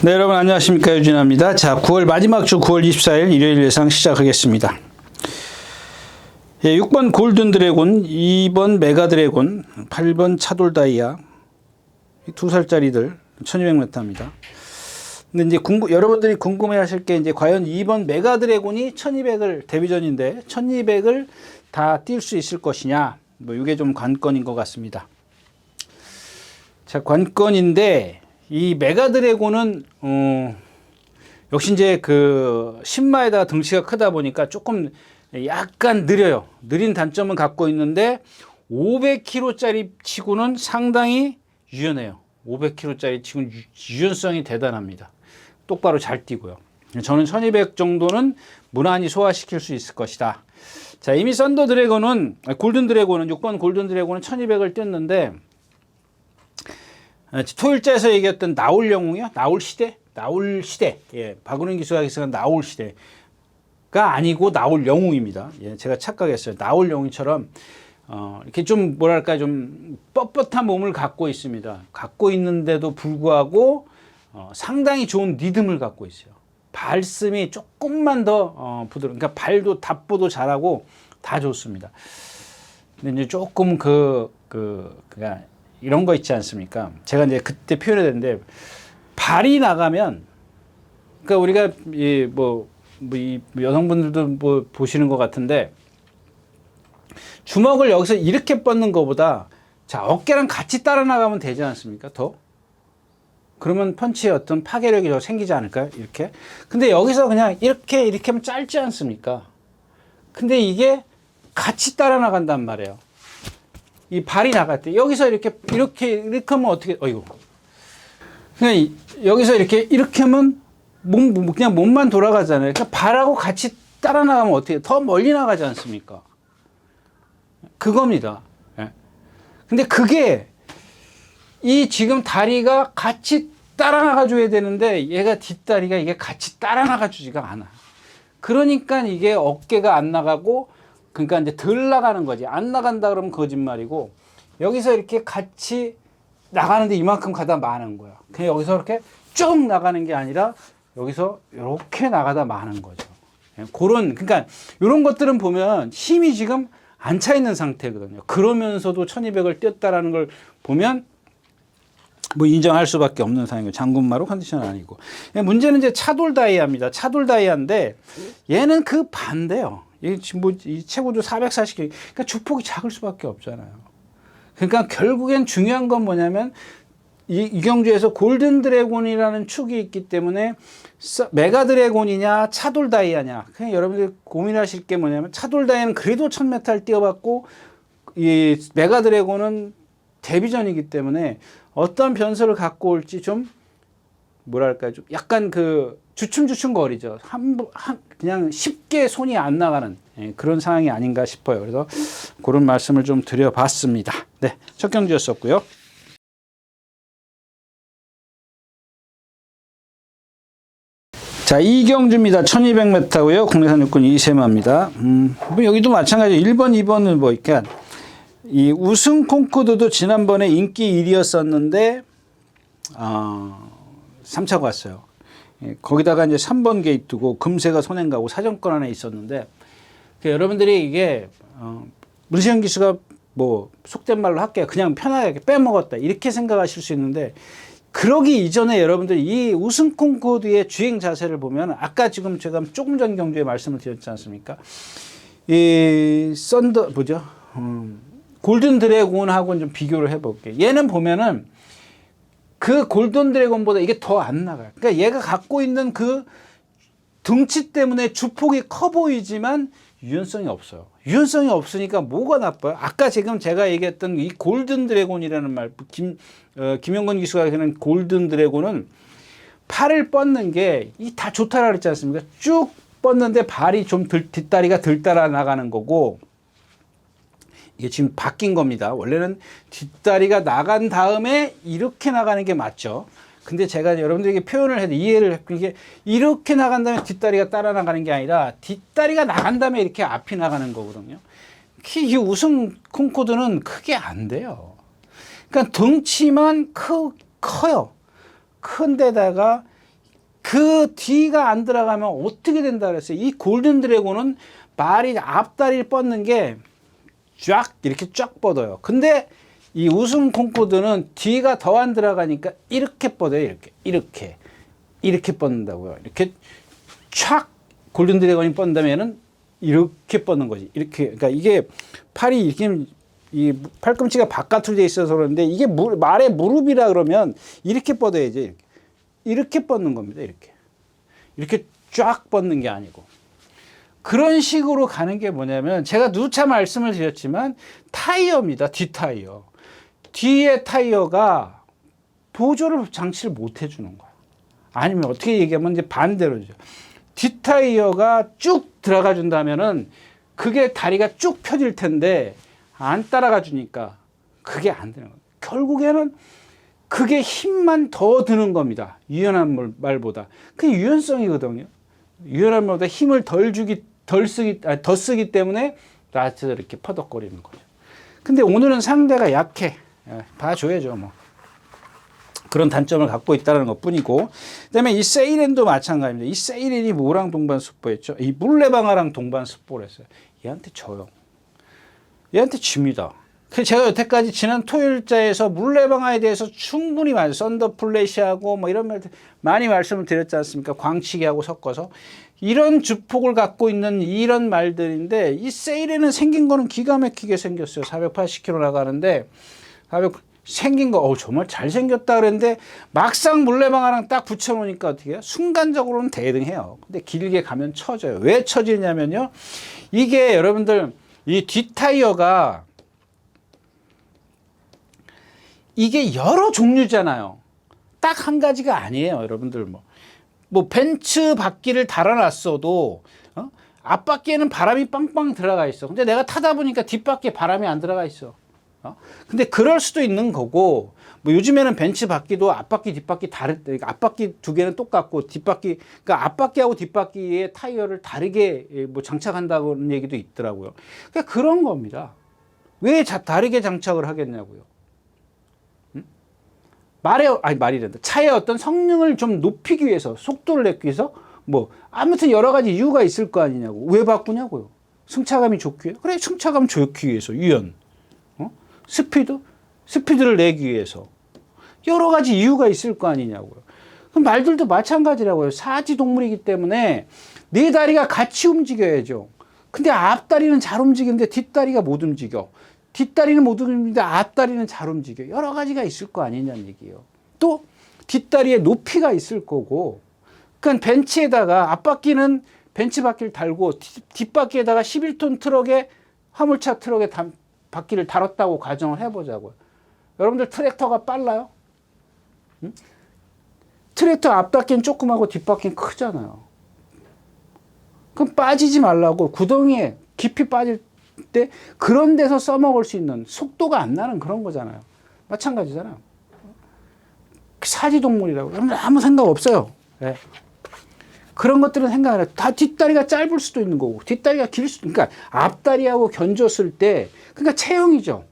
네, 여러분 안녕하십니까, 유진아입니다. 자, 9월 마지막 주 9월 24일 일요일 예상 시작하겠습니다. 예, 6번 골든 드래곤, 2번 메가 드래곤, 8번 차돌 다이아, 2살짜리들 1200m입니다. 근데 이제 여러분들이 궁금해 하실 게 이제 과연 2번 메가 드래곤이 1200을 데뷔전인데 1200을 다 뛸 수 있을 것이냐, 뭐 이게 좀 관건인 것 같습니다. 자, 관건인데 이 메가 드래곤은 역시 이제 그 신마에다 등치가 크다 보니까 조금 약간 느려요. 느린 단점은 갖고 있는데 500kg짜리 치고는 상당히 유연해요. 500kg짜리 치고는 유연성이 대단합니다. 똑바로 잘 뛰고요. 저는 1200 정도는 무난히 소화시킬 수 있을 것이다. 자, 이미 썬더 드래곤은, 골든 드래곤은, 6번 골든 드래곤은 1200을 뛰었는데, 토일자에서 얘기했던 나올 영웅이요? 나올 시대? 나올 시대. 예, 박은영 기수가 기승한 나올 시대가 아니고 나올 영웅입니다. 예, 제가 착각했어요. 나올 영웅처럼, 이렇게 좀, 뭐랄까, 좀 뻣뻣한 몸을 갖고 있습니다. 갖고 있는데도 불구하고, 상당히 좋은 리듬을 갖고 있어요. 발씀이 조금만 더, 부드러워. 그러니까 발도, 답보도 잘하고 다 좋습니다. 근데 이제 조금 그러니까 이런 거 있지 않습니까? 제가 이제 그때 표현했는데, 발이 나가면, 그러니까 우리가 이 여성분들도 뭐 보시는 것 같은데, 주먹을 여기서 이렇게 뻗는 것보다, 자, 어깨랑 같이 따라 나가면 되지 않습니까? 더? 그러면 펀치의 어떤 파괴력이 더 생기지 않을까요? 이렇게. 근데 여기서 그냥 이렇게 하면 짧지 않습니까? 근데 이게 같이 따라 나간단 말이에요. 이 발이 나갈 때 여기서 이렇게 하면 어떻게 그냥 여기서 이렇게 하면 그냥 몸만 돌아가잖아요. 그러니까 발하고 같이 따라 나가면 어떻게 더 멀리 나가지 않습니까? 그겁니다. 예. 근데 그게 이 지금 다리가 같이 따라 나가 줘야 되는데 얘가 뒷다리가 이게 같이 따라 나가 주지가 않아. 그러니까 이게 어깨가 안 나가고, 그러니까 이제 덜 나가는 거지. 안 나간다 그러면 거짓말이고, 여기서 이렇게 같이 나가는데 이만큼 가다 마는 거야. 그냥 여기서 이렇게 쭉 나가는 게 아니라 여기서 이렇게 나가다 마는 거죠. 그러니까 이런 것들은 보면 힘이 지금 안 차 있는 상태거든요. 그러면서도 1200을 뛰었다라는 걸 보면 뭐 인정할 수밖에 없는 상황이고, 장군마루 컨디션은 아니고. 문제는 이제 차돌 다이아입니다. 차돌 다이아인데 얘는 그 반대요. 이 최고도 440kg. 그러니까 주폭이 작을 수밖에 없잖아요. 그러니까 결국엔 중요한 건 뭐냐면 이 경주에서 골든 드래곤이라는 축이 있기 때문에 메가 드래곤이냐 차돌 다이아냐. 그냥 여러분들 고민하실 게 뭐냐면, 차돌 다이아는 그래도 1000m를 뛰어봤고 이 메가 드래곤은 데뷔전이기 때문에 어떤 변수를 갖고 올지 좀 뭐랄까, 좀 약간 주춤주춤 거리죠. 그냥 쉽게 손이 안 나가는 그런 상황이 아닌가 싶어요. 그래서 그런 말씀을 좀 드려봤습니다. 네, 첫 경주였었고요. 자, 이경주입니다. 1200m고요. 국내산 육군 이세마입니다. 뭐 여기도 마찬가지로 1번, 2번은 뭐 이렇게 이 우승 콩쿠르도 지난번에 인기 1위였었는데 3차가 왔어요. 거기다가 이제 3번 게이트고 금세가 손해가고 사정권 안에 있었는데, 여러분들이 이게 문시영 기수가 뭐 속된 말로 할게요. 그냥 편하게 빼먹었다 이렇게 생각하실 수 있는데, 그러기 이전에 여러분들이 이 우승 콩쿠르의 주행 자세를 보면, 아까 지금 제가 조금 전 경주에 말씀을 드렸지 않습니까? 이 골든 드래곤하고는 좀 비교를 해볼게요. 얘는 보면은 그 골든 드래곤보다 이게 더 안 나가요. 그러니까 얘가 갖고 있는 그 등치 때문에 주폭이 커 보이지만 유연성이 없어요. 유연성이 없으니까 뭐가 나빠요? 아까 지금 제가 얘기했던 이 골든 드래곤이라는 말, 김영건 기수가 하는 골든 드래곤은 팔을 뻗는 게 다 좋다라 그랬지 않습니까? 쭉 뻗는데 발이 좀 뒷다리가 덜 따라 나가는 거고, 이게 지금 바뀐 겁니다. 원래는 뒷다리가 나간 다음에 이렇게 나가는 게 맞죠. 근데 제가 여러분들에게 표현을 해도 이해를 했고, 이게 이렇게 나간 다음에 뒷다리가 따라 나가는 게 아니라 뒷다리가 나간 다음에 이렇게 앞이 나가는 거거든요. 이 우승 콩쿠르는 크게 안 돼요. 그러니까 덩치만 커요. 큰 데다가 그 D가 안 들어가면 어떻게 된다 그랬어요? 이 골든 드래곤은 말이 앞다리를 뻗는 게 쫙 이렇게 쫙 뻗어요. 근데 이 우승 콩코드는 D가 더 안 들어가니까 이렇게 뻗어요. 이렇게 뻗는다고요. 이렇게 촥 골든 드래곤이 뻗는다면은 이렇게 뻗는 거지. 이렇게. 그러니까 이게 팔이 이렇게 이 팔꿈치가 바깥으로 돼 있어서 그런데 이게 말의 무릎이라 그러면 이렇게 뻗어야지. 이렇게 뻗는 겁니다. 이렇게 쫙 뻗는 게 아니고. 그런 식으로 가는 게 뭐냐면 제가 누차 말씀을 드렸지만 타이어입니다. 뒷타이어. 뒤에 타이어가 보조를 장치를 못 해주는 거야. 아니면 어떻게 얘기하면 이제 반대로죠. 뒷타이어가 쭉 들어가 준다면은 그게 다리가 쭉 펴질 텐데 안 따라가 주니까 그게 안 되는 거예요. 결국에는 그게 힘만 더 드는 겁니다. 유연한 말보다. 그게 유연성이거든요. 유연한 말보다 힘을 더 쓰기 때문에 라트가 이렇게 퍼덕거리는 거죠. 근데 오늘은 상대가 약해. 봐줘야죠, 뭐. 그런 단점을 갖고 있다는 것 뿐이고. 그 다음에 이 세이렌도 마찬가지입니다. 이 세이렌이 뭐랑 동반습보했죠? 이 물레방아랑 동반습보를 했어요. 얘한테 져요. 얘한테 집니다. 그래서 제가 여태까지 지난 토요일자에서 물레방아에 대해서 충분히 썬더 플래시하고 뭐 이런 말 많이 말씀을 드렸지 않습니까? 광치기하고 섞어서. 이런 주폭을 갖고 있는 이런 말들인데 이 세일에는 생긴 거는 기가 막히게 생겼어요. 480km 나가는데 생긴 거 정말 잘생겼다 그랬는데 막상 물레방아랑 딱 붙여놓으니까 어떻게 해요? 순간적으로는 대등해요. 근데 길게 가면 처져요. 왜 처지냐면요. 이게 여러분들 이 뒷타이어가 이게 여러 종류잖아요. 딱 한 가지가 아니에요. 여러분들 뭐 벤츠 바퀴를 달아놨어도 앞바퀴에는 바람이 빵빵 들어가 있어. 근데 내가 타다 보니까 뒷바퀴에 바람이 안 들어가 있어. 근데 그럴 수도 있는 거고 뭐 요즘에는 벤츠 바퀴도 앞바퀴 뒷바퀴 앞바퀴 두 개는 똑같고 뒷바퀴 그러니까 앞바퀴하고 뒷바퀴의 타이어를 다르게 뭐 장착한다는 얘기도 있더라고요. 그러니까 그런 겁니다. 왜 다르게 장착을 하겠냐고요. 차의 어떤 성능을 좀 높이기 위해서, 속도를 내기 위해서, 아무튼 여러 가지 이유가 있을 거 아니냐고. 왜 바꾸냐고요. 승차감이 좋기 위해서. 그래, 승차감 좋기 위해서. 유연. 스피드를 내기 위해서. 여러 가지 이유가 있을 거 아니냐고요. 그럼 말들도 마찬가지라고요. 사지 동물이기 때문에 네 다리가 같이 움직여야죠. 근데 앞다리는 잘 움직이는데 뒷다리가 못 움직여. 뒷다리는 못 움직이는데 앞다리는 잘 움직여. 여러 가지가 있을 거 아니냐는 얘기예요. 또 뒷다리에 높이가 있을 거고, 그러니까 벤츠에다가 앞바퀴는 벤츠 바퀴를 달고 뒷바퀴에다가 11톤 트럭에 화물차 트럭에 바퀴를 달았다고 가정을 해보자고요. 여러분들 트랙터가 빨라요? 응? 트랙터 앞바퀴는 조그마하고 뒷바퀴는 크잖아요. 그럼 빠지지 말라고 구덩이에 깊이 빠질 때 그런 데서 써먹을 수 있는 속도가 안 나는 그런 거잖아요. 마찬가지잖아요. 사지동물이라고. 여러분들 아무 생각 없어요. 네. 그런 것들은 생각 안 해요. 다 뒷다리가 짧을 수도 있는 거고 뒷다리가 길 수도 그러니까 앞다리하고 견줬을 때 그러니까 체형이죠.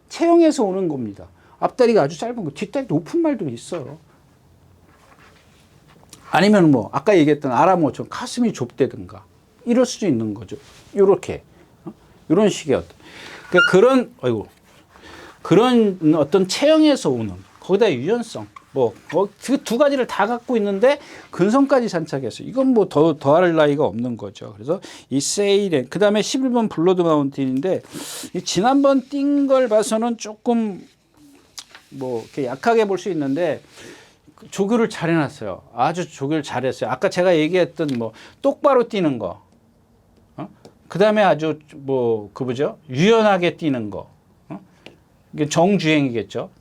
체형에서 오는 겁니다. 앞다리가 아주 짧은 거 뒷다리 높은 말도 있어요. 아니면 아까 얘기했던 아라모처럼 가슴이 좁다든가 이럴 수도 있는 거죠. 요렇게 이런 식의 그런 어떤 체형에서 오는 거기다 유연성 그 두 가지를 다 갖고 있는데 근성까지 장착했어요. 이건 더할 나위가 없는 거죠. 그래서 이 세이렌 그 다음에 11번 블러드 마운틴인데 지난번 뛴 걸 봐서는 조금 이렇게 약하게 볼 수 있는데 조교를 잘 해놨어요. 아주 조교를 잘했어요. 아까 제가 얘기했던 똑바로 뛰는 거. 그 다음에 아주 유연하게 뛰는 거. 이게 정주행이겠죠.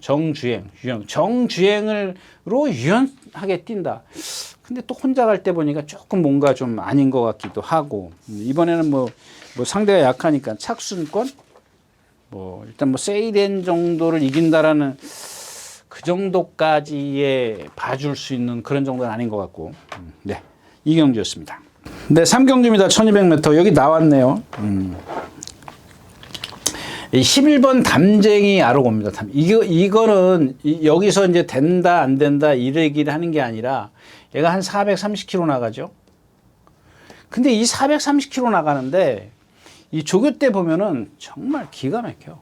정주행으로 유연하게 뛴다. 근데 또 혼자 갈 때 보니까 조금 뭔가 좀 아닌 것 같기도 하고. 이번에는 상대가 약하니까 착순권? 일단 세이렌 정도를 이긴다라는 그 정도까지의 봐줄 수 있는 그런 정도는 아닌 것 같고. 네. 이 경주였습니다. 네, 3경주입니다. 1200m. 여기 나왔네요. 11번 담쟁이 아로고입니다. 이거는 여기서 이제 된다, 안 된다, 이래기를 하는 게 아니라 얘가 한 430km 나가죠. 근데 이 430km 나가는데 이 조교 때 보면은 정말 기가 막혀.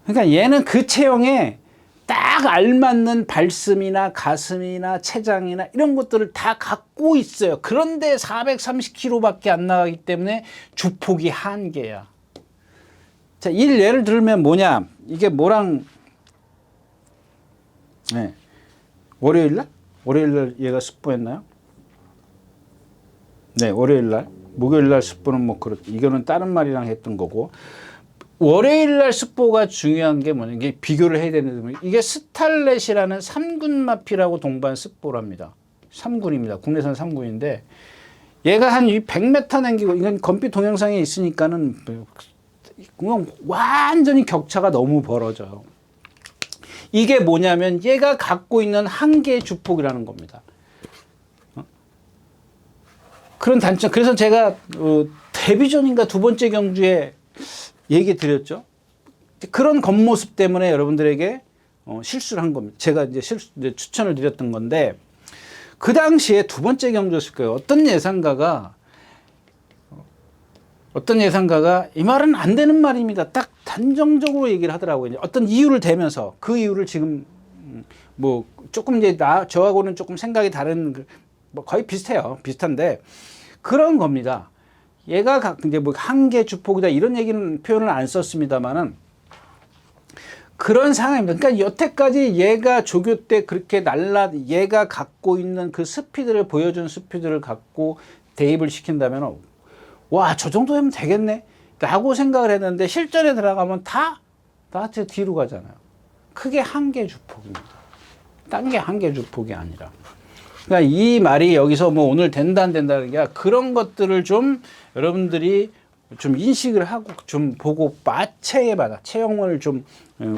그러니까 얘는 그 체형에 딱 알맞는 발슴이나 가슴이나 체장이나 이런 것들을 다 갖고 있어요. 그런데 430km밖에 안 나가기 때문에 주폭이 한계야. 자, 예를 들면 뭐냐? 이게 뭐랑 네. 월요일날? 월요일날 얘가 습보했나요? 네, 월요일날. 목요일날 습보는 뭐 이거는 다른 말이랑 했던 거고. 월요일날 습보가 중요한 게 뭐냐? 이게 비교를 해야 되는 이게 스탈렛이라는 3군 마피라고 동반 습보랍니다. 3군입니다. 국내산 3군인데 얘가 한 100m 남기고 이건 건피 동영상에 있으니까는 그냥 완전히 격차가 너무 벌어져요. 이게 뭐냐면 얘가 갖고 있는 한계의 주폭이라는 겁니다. 그런 단점. 그래서 제가 데뷔전인가 두 번째 경주에 얘기 드렸죠. 그런 겉모습 때문에 여러분들에게 실수를 한 겁니다. 제가 이제 추천을 드렸던 건데 그 당시에 두 번째 경주였을 거예요. 어떤 예상가가 이 말은 안 되는 말입니다. 딱 단정적으로 얘기를 하더라고요. 어떤 이유를 대면서 그 이유를 지금 뭐 조금 이제 저하고는 조금 생각이 다른 뭐 거의 비슷해요. 비슷한데 그런 겁니다. 얘가 이제 뭐 한계 주폭이다 이런 얘기는 표현을 안 썼습니다만은 그런 상황입니다. 그러니까 여태까지 얘가 조교 때 그렇게 얘가 갖고 있는 그 스피드를 보여준 스피드를 갖고 대입을 시킨다면 와, 저 정도 되면 되겠네 라고 생각을 했는데 실전에 들어가면 다 뒤로 가잖아요. 그게 한계 주폭입니다. 딴 게 한계 주폭이 아니라. 그러니까 이 말이 여기서 뭐 오늘 된다 안 된다는 게 그런 것들을 좀 여러분들이 좀 인식을 하고 좀 보고 체형을 좀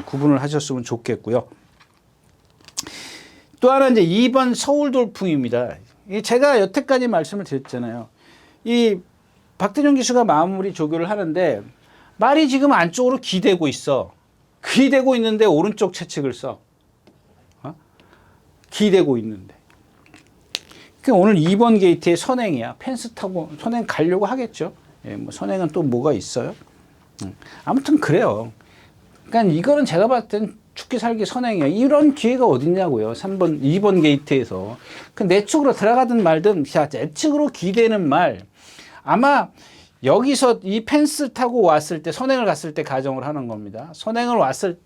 구분을 하셨으면 좋겠고요. 또 하나 이제 2번 서울 돌풍입니다. 제가 여태까지 말씀을 드렸잖아요. 이 박대준 기수가 마무리 조교를 하는데 말이 지금 안쪽으로 기대고 있어. 기대고 있는데 오른쪽 채찍을 써. 기대고 있는데. 오늘 2번 게이트의 선행이야. 펜스 타고 선행 가려고 하겠죠. 예, 뭐 선행은 또 뭐가 있어요? 아무튼 그래요. 그러니까 이거는 제가 봤을 땐 죽기 살기 선행이야. 이런 기회가 어딨냐고요. 2번 게이트에서. 내 측으로 들어가든 말든, 자, 내 측으로 기대는 말. 아마 여기서 이 펜스 타고 왔을 때, 선행을 갔을 때 가정을 하는 겁니다. 선행을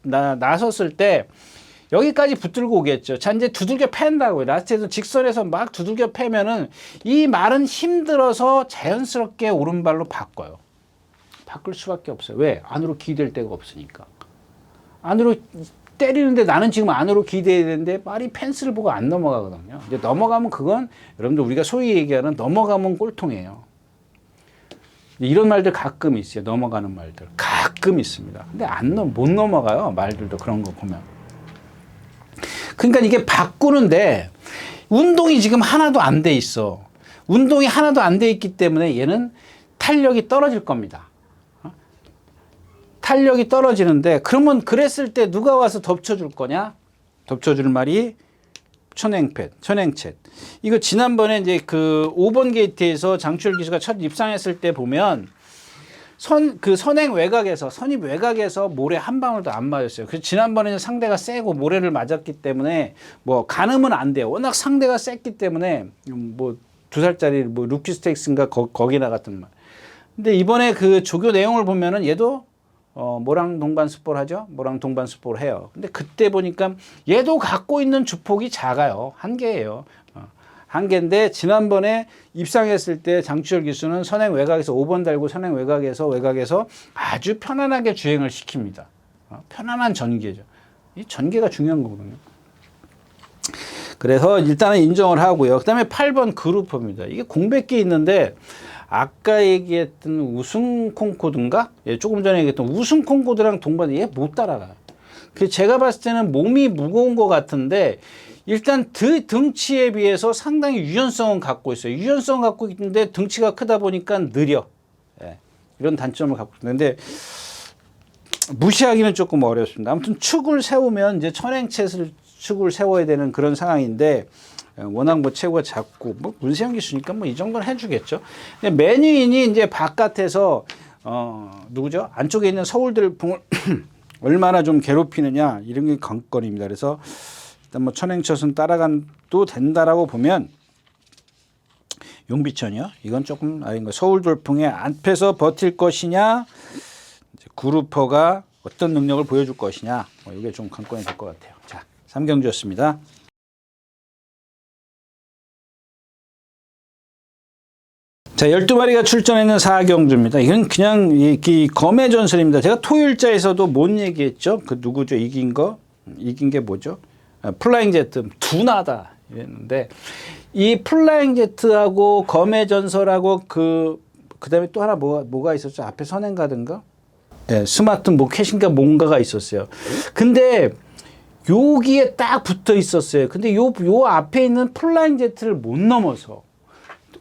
나섰을 때, 여기까지 붙들고 오겠죠. 자, 이제 두들겨 팬다고요. 라스트에서 직선에서 막 두들겨 패면은 이 말은 힘들어서 자연스럽게 오른발로 바꿔요. 바꿀 수밖에 없어요. 왜? 안으로 기댈 데가 없으니까. 안으로 때리는데 나는 지금 안으로 기대야 되는데 말이 펜스를 보고 안 넘어가거든요. 이제 넘어가면 그건 여러분들 우리가 소위 얘기하는 넘어가면 꼴통이에요. 이런 말들 가끔 있어요. 넘어가는 말들. 가끔 있습니다. 근데 못 넘어가요. 말들도 그런 거 보면. 그러니까 이게 바꾸는데 운동이 지금 하나도 안 돼 있어. 운동이 하나도 안 돼 있기 때문에 얘는 탄력이 떨어질 겁니다. 탄력이 떨어지는데 그러면 그랬을 때 누가 와서 덮쳐줄 거냐? 덮쳐줄 말이 천행챗. 이거 지난번에 이제 그 5번 게이트에서 장추열 기수가 첫 입상했을 때 보면 선행 외곽에서, 선입 외곽에서 모래 한 방울도 안 맞았어요. 그래서 지난번에는 상대가 세고 모래를 맞았기 때문에 뭐 가늠은 안 돼요. 워낙 상대가 셌기 때문에 뭐 2살짜리 뭐 루키 스테이크스인가 거기 나갔던 말. 근데 이번에 그 조교 내용을 보면은 얘도 모랑 동반 습보를 하죠. 모랑 동반 습보를 해요. 근데 그때 보니까 얘도 갖고 있는 주폭이 작아요. 한계예요. 한계인데 지난번에 입상했을 때 장추열 기수는 선행 외곽에서 5번 달고 선행 외곽에서 아주 편안하게 주행을 시킵니다. 편안한 전개죠. 이 전개가 중요한 거거든요. 그래서 일단은 인정을 하고요. 그 다음에 8번 그루퍼입니다. 이게 공백기 있는데 아까 얘기했던 우승 콩코드인가? 예, 조금 전에 얘기했던 우승 콩코드랑 동반해. 얘 못 따라가요. 그래서 제가 봤을 때는 몸이 무거운 것 같은데 일단 등치에 비해서 상당히 유연성은 갖고 있어요. 유연성 갖고 있는데 등치가 크다 보니까 느려. 예, 이런 단점을 갖고 있는데 무시하기는 조금 어렵습니다. 아무튼 축을 세우면 이제 천행채를 축을 세워야 되는 그런 상황인데 워낙 뭐 체구가 작고 뭐 문세영 기수니까 뭐 이 정도는 해주겠죠. 맨유인이 이제 바깥에서 누구죠? 안쪽에 있는 서울들풍을 얼마나 좀 괴롭히느냐 이런 게 관건입니다. 그래서 일단 뭐 천행철은 따라가도 된다라고 보면 용비천이요. 이건 조금 아닌 거. 서울돌풍의 앞에서 버틸 것이냐, 그루퍼가 어떤 능력을 보여줄 것이냐, 뭐 이게 좀 관건이 될 것 같아요. 자, 3경주였습니다. 자, 12마리가 출전했는 4경주입니다. 이건 그냥 이 검의 전설입니다. 제가 토요일자에서도 뭔 얘기했죠? 그 누구죠? 이긴 게 뭐죠? 플라잉 제트, 둔하다. 이랬는데, 이 플라잉 제트하고 검의 전설하고 그 다음에 또 하나 뭐가 있었죠? 앞에 선행가든가? 네, 스마트 뭐 캐신가 뭔가가 있었어요. 근데 여기에 딱 붙어 있었어요. 근데 요 앞에 있는 플라잉 제트를 못 넘어서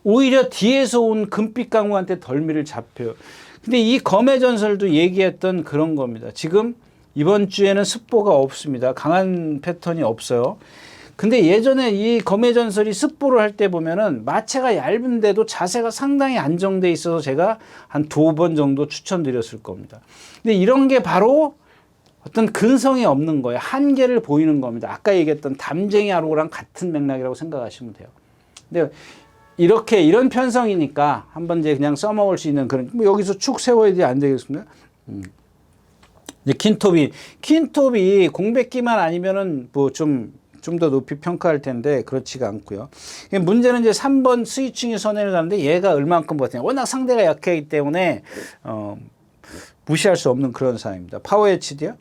오히려 뒤에서 온 금빛 강우한테 덜미를 잡혀요. 근데 이 검의 전설도 얘기했던 그런 겁니다. 지금 이번 주에는 습보가 없습니다. 강한 패턴이 없어요. 근데 예전에 이 검의 전설이 습보를 할 때 보면은 마체가 얇은데도 자세가 상당히 안정돼 있어서 제가 한 2번 정도 추천드렸을 겁니다. 근데 이런 게 바로 어떤 근성이 없는 거예요. 한계를 보이는 겁니다. 아까 얘기했던 담쟁이 하루랑 같은 맥락이라고 생각하시면 돼요. 근데 이런 편성이니까 한번 이제 그냥 써먹을 수 있는 그런, 뭐 여기서 축 세워야 돼, 안 되겠습니까? 이제 킨톱이 공백기만 아니면은 뭐 좀 더 높이 평가할 텐데 그렇지가 않고요. 문제는 이제 3번 스위칭이 선회를 가는데 얘가 얼만큼 버티냐. 워낙 상대가 약하기 때문에 무시할 수 없는 그런 상황입니다. 파워 HD요.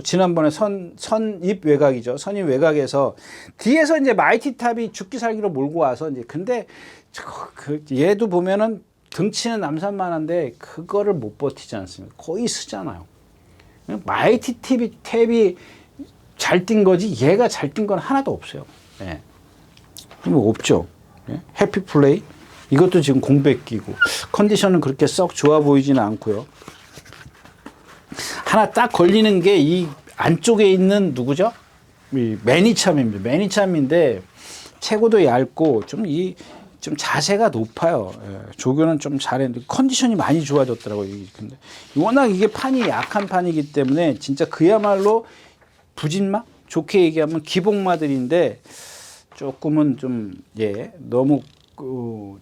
지난번에 선입 외곽이죠. 선입 외곽에서 뒤에서 이제 마이티 탑이 죽기 살기로 몰고 와서 이제 근데 얘도 보면은 등치는 남산만한데 그거를 못 버티지 않습니까? 거의 쓰잖아요. 마이티 탑이 잘 뛴 거지 얘가 잘 뛴 건 하나도 없어요. 예. 뭐 없죠. 예? 해피 플레이 이것도 지금 공백기고 컨디션은 그렇게 썩 좋아 보이지는 않고요. 하나 딱 걸리는 게 이 안쪽에 있는 누구죠? 이 매니참입니다. 매니참인데 체구도 얇고 좀 자세가 높아요. 예, 조교는 좀 잘했는데 컨디션이 많이 좋아졌더라고요. 근데 워낙 이게 판이 약한 판이기 때문에 진짜 그야말로 부진마? 좋게 얘기하면 기복마들인데 조금은 좀 너무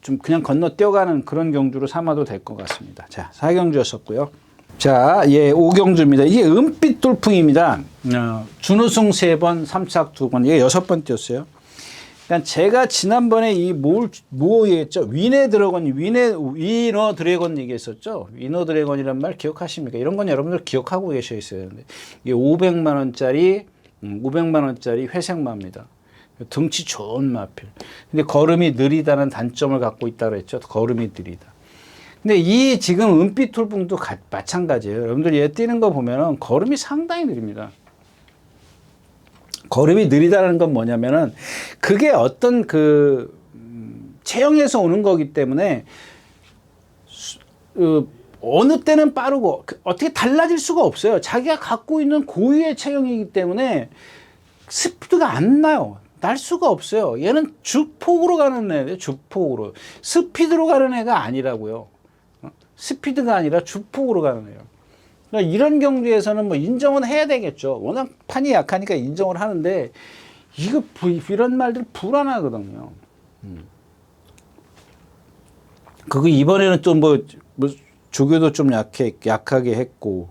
좀 그냥 건너뛰어가는 그런 경주로 삼아도 될 것 같습니다. 자, 4경주였었고요. 자, 5경주입니다. 이게 은빛 돌풍입니다. 준우승 3번, 3착 2번, 이게 6번째였어요. 그러니까 제가 지난번에 뭐 얘기했죠? 위너 드래곤 얘기했었죠? 위너 드래곤이란 말 기억하십니까? 이런 건 여러분들 기억하고 계셔 있어야 되는데. 이게 500만원짜리 회색마입니다. 등치 좋은 마필. 근데 걸음이 느리다는 단점을 갖고 있다고 했죠? 걸음이 느리다. 근데 이 지금 은빛 돌풍도 마찬가지예요. 여러분들 얘 뛰는 거 보면은 걸음이 상당히 느립니다. 걸음이 느리다는 건 뭐냐면은 그게 어떤 체형에서 오는 거기 때문에 어느 때는 빠르고 어떻게 달라질 수가 없어요. 자기가 갖고 있는 고유의 체형이기 때문에 스피드가 안 나요. 날 수가 없어요. 얘는 주폭으로 가는 애예요. 주폭으로. 스피드로 가는 애가 아니라고요. 스피드가 아니라 주폭으로 가는 애예요. 이런 경주에서는 뭐 인정은 해야 되겠죠. 워낙 판이 약하니까 인정을 하는데 이런 말들 불안하거든요. 그거 이번에는 좀 뭐 조교도 좀 약하게 했고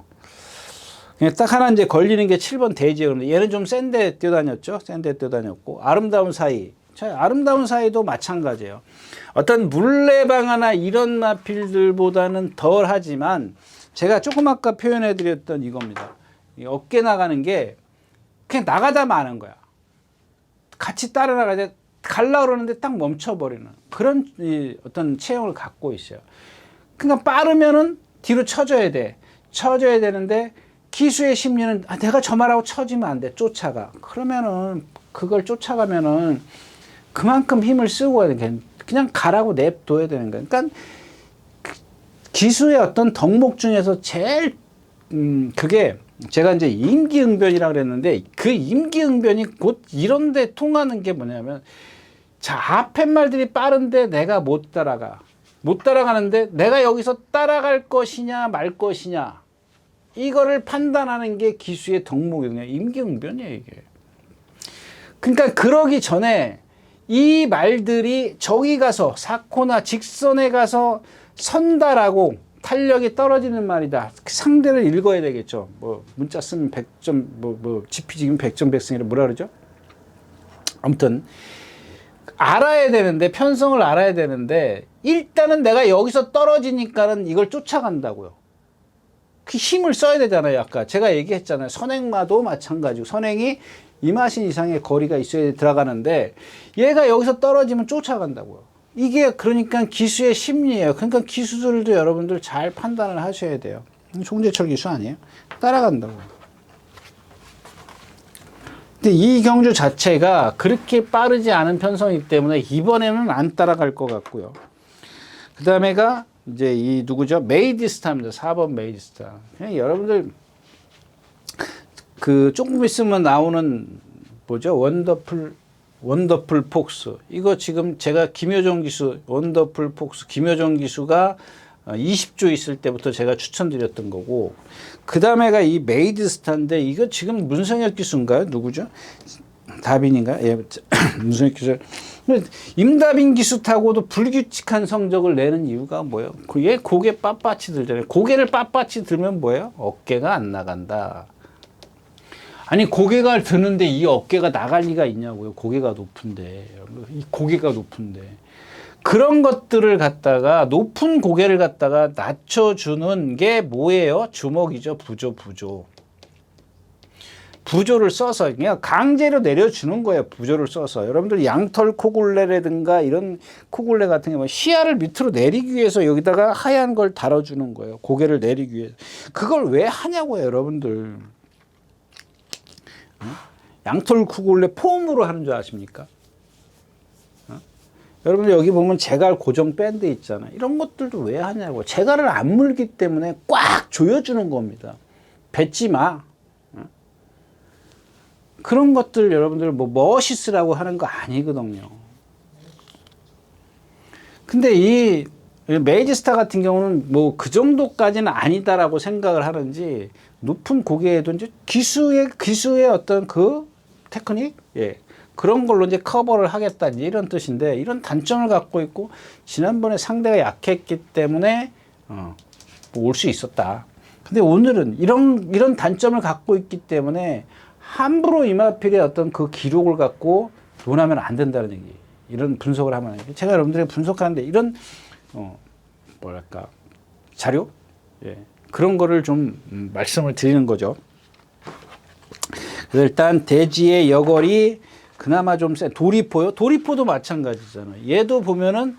그냥 딱 하나 이제 걸리는 게 7번 대지였는데 얘는 좀 센데 뛰어다녔죠. 센데 뛰어다녔고 아름다운 사이도 마찬가지예요. 어떤 물레방아나 이런 마필들보다는 덜 하지만 제가 조금 아까 표현해드렸던 이겁니다. 어깨 나가는 게 그냥 나가다 마는 거야. 같이 따라 나가야 갈라 그러는데 딱 멈춰버리는 그런 어떤 체형을 갖고 있어요. 그러니까 빠르면은 뒤로 쳐줘야 돼. 쳐줘야 되는데 기수의 심리는 내가 저 말하고 쳐지면 안 돼. 쫓아가. 그러면은 그걸 쫓아가면은 그만큼 힘을 쓰고 가야 돼. 그냥 가라고 냅둬야 되는 거야. 그러니까 기수의 어떤 덕목 중에서 제일 그게 제가 이제 임기응변이라고 그랬는데 그 임기응변이 곧 이런데 통하는 게 뭐냐면 자, 앞에 말들이 빠른데 내가 못 따라가는데 내가 여기서 따라갈 것이냐 말 것이냐 이거를 판단하는 게 기수의 덕목이거든요. 임기응변이에요, 이게. 그러니까 그러기 전에 이 말들이 저기 가서 사코나 직선에 가서 선다라고 탄력이 떨어지는 말이다. 상대를 읽어야 되겠죠. 뭐 문자 쓰면 100점 GP 지금 100점 100승이라 뭐라 그러죠? 아무튼 알아야 되는데 편성을 알아야 되는데 일단은 내가 여기서 떨어지니까는 이걸 쫓아간다고요. 그 힘을 써야 되잖아요. 아까 제가 얘기했잖아요. 선행마도 마찬가지고 선행이 이마신 이상의 거리가 있어야 들어가는데 얘가 여기서 떨어지면 쫓아간다고요. 이게 그러니까 기수의 심리예요. 그러니까 기수들도 여러분들 잘 판단을 하셔야 돼요. 송재철 기수 아니에요? 따라간다고. 근데 이 경주 자체가 그렇게 빠르지 않은 편성이기 때문에 이번에는 안 따라갈 것 같고요. 그 다음에가 이제 이 누구죠? 메이디스타입니다. 4번 메이디스타. 그냥 여러분들 그 조금 있으면 나오는 뭐죠? 원더풀 폭스. 이거 지금 제가 김효정 기수, 원더풀 폭스, 김효정 기수가 20조 있을 때부터 제가 추천드렸던 거고, 그 다음에가 이 메이드스타인데, 이거 지금 문성혁 기수인가요? 누구죠? 다빈인가요? 예, 문성혁 기수. 임다빈 기수 타고도 불규칙한 성적을 내는 이유가 뭐예요? 얘 고개 빳빳이 들잖아요. 고개를 빳빳이 들면 뭐예요? 어깨가 안 나간다. 아니 고개가 드는데 이 어깨가 나갈 리가 있냐고요. 고개가 높은데. 이 고개가 높은데. 그런 것들을 갖다가 높은 고개를 갖다가 낮춰주는 게 뭐예요? 주먹이죠. 부조. 부조를 써서 그냥 강제로 내려주는 거예요. 부조를 써서. 여러분들 양털 코골레라든가 이런 코골레 같은 게 뭐 시야를 밑으로 내리기 위해서 여기다가 하얀 걸 달아주는 거예요. 고개를 내리기 위해서. 그걸 왜 하냐고요. 여러분들. 양털 코골레 폼으로 하는 줄 아십니까? 여러분들 여기 보면 재갈 고정 밴드 있잖아요. 이런 것들도 왜 하냐고. 재갈을 안 물기 때문에 꽉 조여주는 겁니다. 뱉지 마. 그런 것들 여러분들 뭐 멋있으라고 하는 거 아니거든요. 근데 이 메이지스타 같은 경우는 뭐 그 정도까지는 아니다라고 생각을 하는지 높은 고개에도 이제 기수의 어떤 그 테크닉? 예. 그런 걸로 이제 커버를 하겠다. 이런 뜻인데, 이런 단점을 갖고 있고, 지난번에 상대가 약했기 때문에, 올 수 있었다. 근데 오늘은 이런 단점을 갖고 있기 때문에, 함부로 이마필의 어떤 그 기록을 갖고 논하면 안 된다는 얘기. 이런 분석을 하면, 제가 여러분들이 분석하는데, 이런, 뭐랄까, 자료? 예. 그런 거를 좀 말씀을 드리는 거죠. 그래서 일단 대지의 여걸이 그나마 좀 세. 도리포요? 도리포도 마찬가지잖아요. 얘도 보면은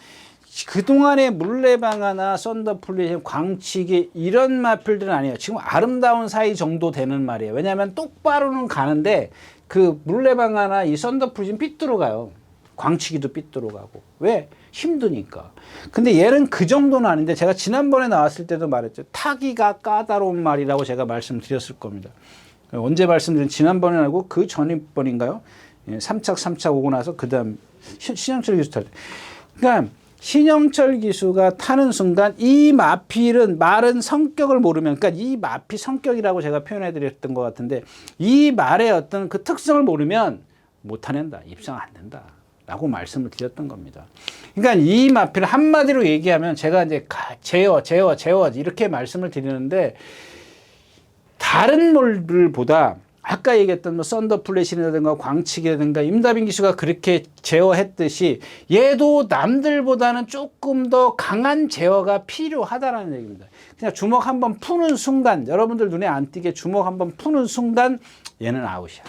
그동안의 물레방아나 썬더풀리, 광치기 이런 마필들은 아니에요. 지금 아름다운 사이 정도 되는 말이에요. 왜냐하면 똑바로는 가는데 그 물레방아나 이 썬더풀리는 삐뚤어 가요. 광치기도 삐뚤어 가고. 왜? 힘드니까. 근데 얘는 그 정도는 아닌데 제가 지난번에 나왔을 때도 말했죠. 타기가 까다로운 말이라고 제가 말씀드렸을 겁니다. 언제 말씀드린 지난번에 하고 그 전번인가요? 3착 오고 나서 그 다음 신영철 기수 탈 때. 그러니까 신영철 기수가 타는 순간 이 마필은 말은 성격을 모르면, 그러니까 이 마필 성격이라고 제가 표현해 드렸던 것 같은데 이 말의 어떤 그 특성을 모르면 못 타낸다. 입상 안 된다. 라고 말씀을 드렸던 겁니다. 그러니까 이 마필 한마디로 얘기하면 제가 이제 제어 이렇게 말씀을 드리는데 다른 몰들보다 아까 얘기했던 뭐 썬더플래시라든가 광치기라든가 임다빈 기수가 그렇게 제어했듯이 얘도 남들보다는 조금 더 강한 제어가 필요하다라는 얘기입니다. 그냥 주먹 한번 푸는 순간, 여러분들 눈에 안 띄게 주먹 한번 푸는 순간 얘는 아웃이야.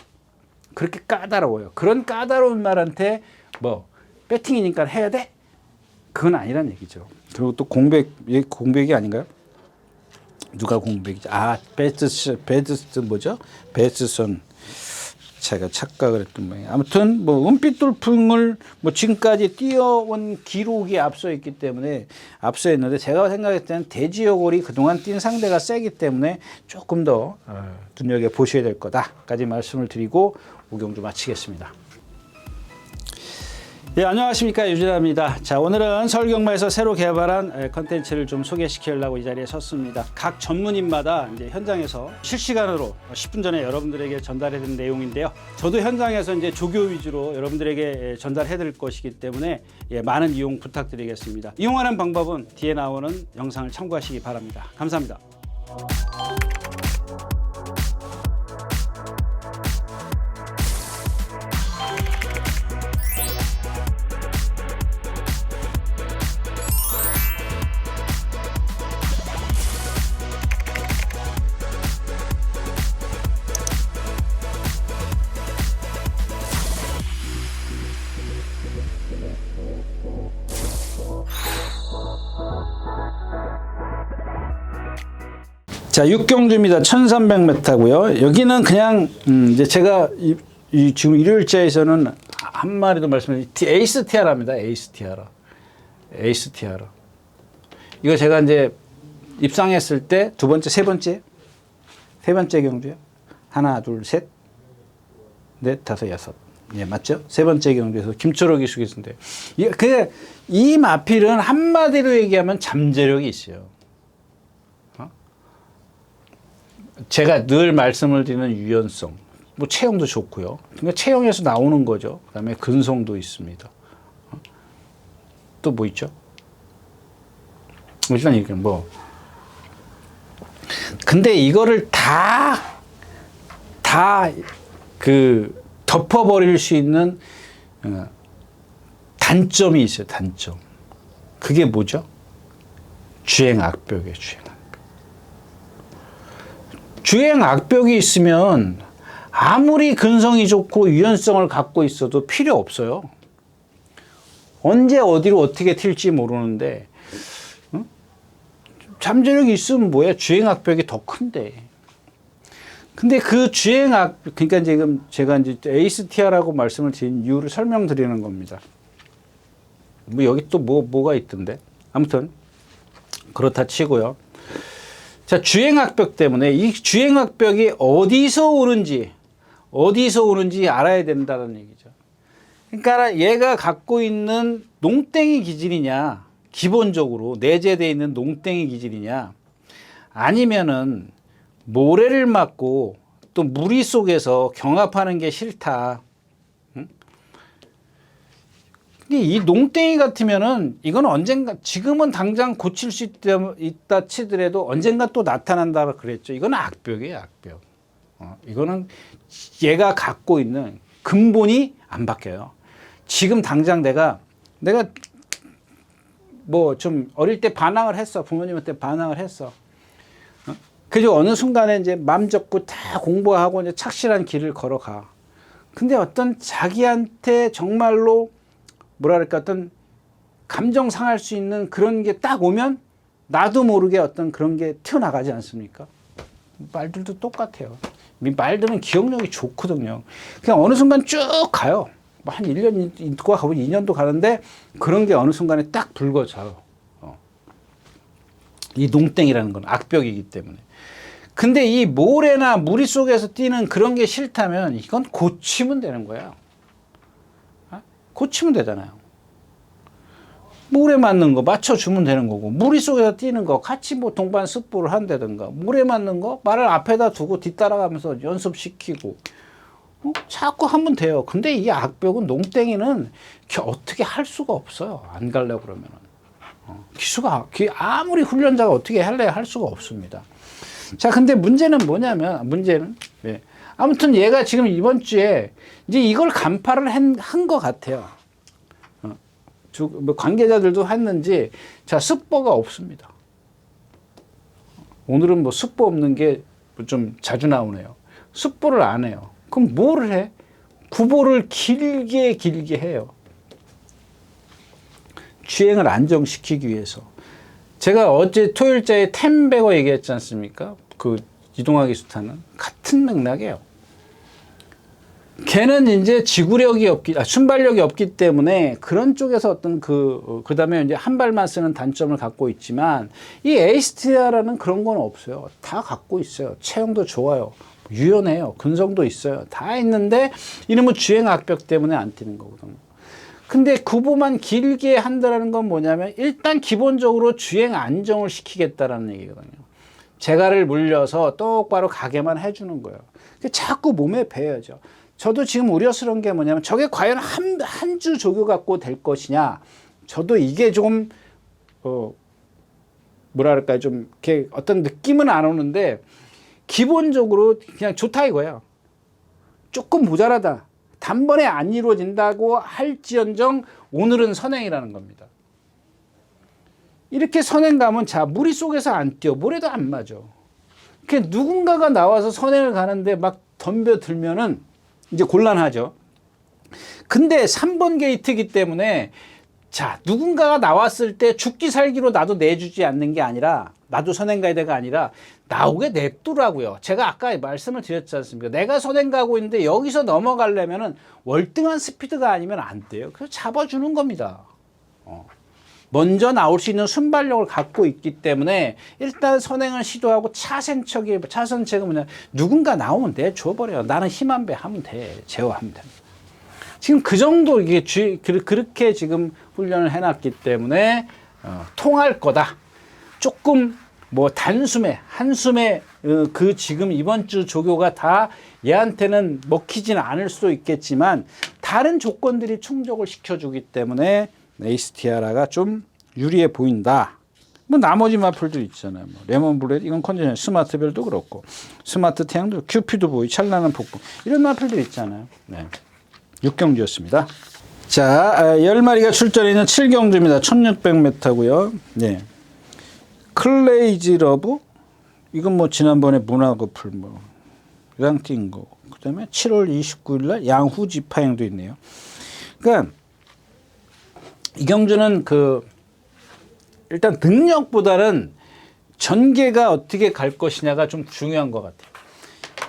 그렇게 까다로워요. 그런 까다로운 말한테 뭐 배팅이니까 해야 돼? 그건 아니란 얘기죠. 그리고 또 공백이 아닌가요? 누가 공백이죠? 아, 베스트 뭐죠? 베스트선. 제가 착각을 했던 모양이에요. 아무튼 뭐 은빛 돌풍을 뭐 지금까지 뛰어온 기록이 앞서 있기 때문에 앞서 있는데 제가 생각했을 때는 대지여골이 그동안 뛴 상대가 세기 때문에 조금 더 눈여겨 보셔야 될 거다까지 말씀을 드리고 목용주 마치겠습니다. 네, 안녕하십니까, 유진아입니다. 자, 오늘은 서울경마에서 새로 개발한 컨텐츠를 좀 소개시키려고 이 자리에 섰습니다. 각 전문인마다 이제 현장에서 실시간으로 10분 전에 여러분들에게 전달해드린 내용인데요. 저도 현장에서 이제 조교 위주로 여러분들에게 전달해드릴 것이기 때문에 많은 이용 부탁드리겠습니다. 이용하는 방법은 뒤에 나오는 영상을 참고하시기 바랍니다. 감사합니다. 자, 육경주입니다. 1300m고요. 여기는 그냥 이제 제가 지금 일요일자에서는 한 마리도 말씀드린 에이스 티아라입니다. 에이스 티아라. 에이스 티아라. 이거 제가 이제 입상했을 때 두 번째, 세 번째 경주요. 하나, 둘, 셋, 넷, 다섯, 여섯. 예, 맞죠? 세 번째 경주에서 김초록이 수기수인데 이 마필은 한마디로 얘기하면 잠재력이 있어요. 제가 늘 말씀을 드리는 유연성, 뭐 체형도 좋고요. 그러니까 체형에서 나오는 거죠. 그다음에 근성도 있습니다. 또 뭐 있죠? 일단 이게 뭐. 근데 이거를 다 덮어버릴 수 있는 단점이 있어요. 단점. 그게 뭐죠? 주행악벽이에요. 주행악벽이 있으면 아무리 근성이 좋고 유연성을 갖고 있어도 필요 없어요. 언제 어디로 어떻게 튈지 모르는데 잠재력이 있으면 뭐야? 주행악벽이 더 큰데. 근데 그 그러니까 지금 제가 이제 에이스 티아라고 말씀을 드린 이유를 설명드리는 겁니다. 뭐 여기 또 뭐가 있던데. 아무튼 그렇다 치고요. 자, 주행악벽 때문에 이 주행악벽이 어디서 오는지 알아야 된다는 얘기죠. 그러니까 얘가 갖고 있는 농땡이 기질이냐, 기본적으로 내재되어 있는 농땡이 기질이냐, 아니면은 모래를 맞고 또 무리 속에서 경합하는 게 싫다. 이 농땡이 같으면은 이건 언젠가, 지금은 당장 고칠 수 있다 치더라도 언젠가 또 나타난다 그랬죠. 이건 악벽이에요, 악벽. 이거는 얘가 갖고 있는 근본이 안 바뀌어요. 지금 당장 내가 뭐 좀 어릴 때 반항을 했어. 부모님한테 반항을 했어. 그래서 어느 순간에 이제 맘 접고 다 공부하고 이제 착실한 길을 걸어가. 근데 어떤 자기한테 정말로 뭐랄까 어떤 감정 상할 수 있는 그런 게 딱 오면 나도 모르게 어떤 그런 게 튀어나가지 않습니까? 말들도 똑같아요. 말들은 기억력이 좋거든요. 그냥 어느 순간 쭉 가요. 한 1년 있고 가고 2년도 가는데 그런 게 어느 순간에 딱 불거져요. 이 농땡이라는 건 악벽이기 때문에. 근데 이 모래나 무리 속에서 뛰는 그런 게 싫다면 이건 고치면 되는 거예요. 고치면 되잖아요. 모래 맞는 거 맞춰주면 되는 거고, 무리 속에서 뛰는 거 같이 뭐 동반 습보를 한다든가, 모래 맞는 거 말을 앞에다 두고 뒤따라가면서 연습시키고, 자꾸 하면 돼요. 근데 이 악벽은 농땡이는 어떻게 할 수가 없어요. 안 가려고 그러면은. 기수가, 아무리 훈련자가 어떻게 할래 할 수가 없습니다. 자, 근데 문제는 뭐냐면, 네. 아무튼 얘가 지금 이번 주에 이제 이걸 간파를 한 것 같아요. 뭐 관계자들도 했는지, 자, 습보가 없습니다. 오늘은 뭐 습보 없는 게 좀 자주 나오네요. 습보를 안 해요. 그럼 뭐를 해? 구보를 길게 해요. 주행을 안정시키기 위해서. 제가 어제 토요일자에 템베거 얘기했지 않습니까? 그 이동하기 수타는 같은 맥락이에요. 걔는 이제 지구력이 순발력이 없기 때문에 그런 쪽에서 어떤 그다음에 이제 한 발만 쓰는 단점을 갖고 있지만 이 에이스티아라는 그런 건 없어요. 다 갖고 있어요. 체형도 좋아요. 유연해요. 근성도 있어요. 다 있는데 이놈의 주행 악벽 때문에 안 뛰는 거거든요. 근데 구보만 길게 한다는 건 뭐냐면 일단 기본적으로 주행 안정을 시키겠다라는 얘기거든요. 재갈을 물려서 똑바로 가게만 해주는 거예요. 자꾸 몸에 배어져. 저도 지금 우려스러운 게 뭐냐면 저게 과연 한 주 조교 갖고 될 것이냐. 저도 이게 좀 뭐랄까요, 좀 이렇게 어떤 느낌은 안 오는데 기본적으로 그냥 좋다 이거예요. 조금 모자라다. 단번에 안 이루어진다고 할지언정 오늘은 선행이라는 겁니다. 이렇게 선행 가면 자 무리 속에서 안 뛰어. 모래도 안 맞아. 그러니까 누군가가 나와서 선행을 가는데 막 덤벼들면은 이제 곤란하죠. 근데 3번 게이트이기 때문에 자 누군가가 나왔을 때 죽기 살기로 나도 내주지 않는 게 아니라 나도 선행 가야 돼가 아니라 나오게 냅두라고요. 제가 아까 말씀을 드렸지 않습니까? 내가 선행 가고 있는데 여기서 넘어가려면은 월등한 스피드가 아니면 안 돼요. 그래서 잡아주는 겁니다. 먼저 나올 수 있는 순발력을 갖고 있기 때문에 일단 선행을 시도하고 차선책은 뭐냐, 누군가 나오면 내줘버려요. 나는 힘 한 배 하면 돼. 제어하면 돼. 지금 그 정도 이게 그렇게 지금 훈련을 해놨기 때문에 통할 거다. 조금 뭐 한숨에 그 지금 이번 주 조교가 다 얘한테는 먹히지는 않을 수도 있겠지만 다른 조건들이 충족을 시켜주기 때문에 에이스티아라가 좀 유리해 보인다. 뭐 나머지 마플도 있잖아요. 뭐 레몬블렛 이건 컨디션, 스마트별도 그렇고 스마트 태양도, 큐피드 보이, 찬란한 폭풍 이런 마플들 있잖아요. 네. 6경주였습니다. 자, 10마리가 출전해 있는 7경주입니다. 1600m고요. 네. 클레이지 러브 이건 뭐 지난번에 문화거풀 뭐랑 뛴 거. 그다음에 7월 29일 날 양후 지파행도 있네요. 그러니까 이 경주는 일단 능력보다는 전개가 어떻게 갈 것이냐가 좀 중요한 것 같아요.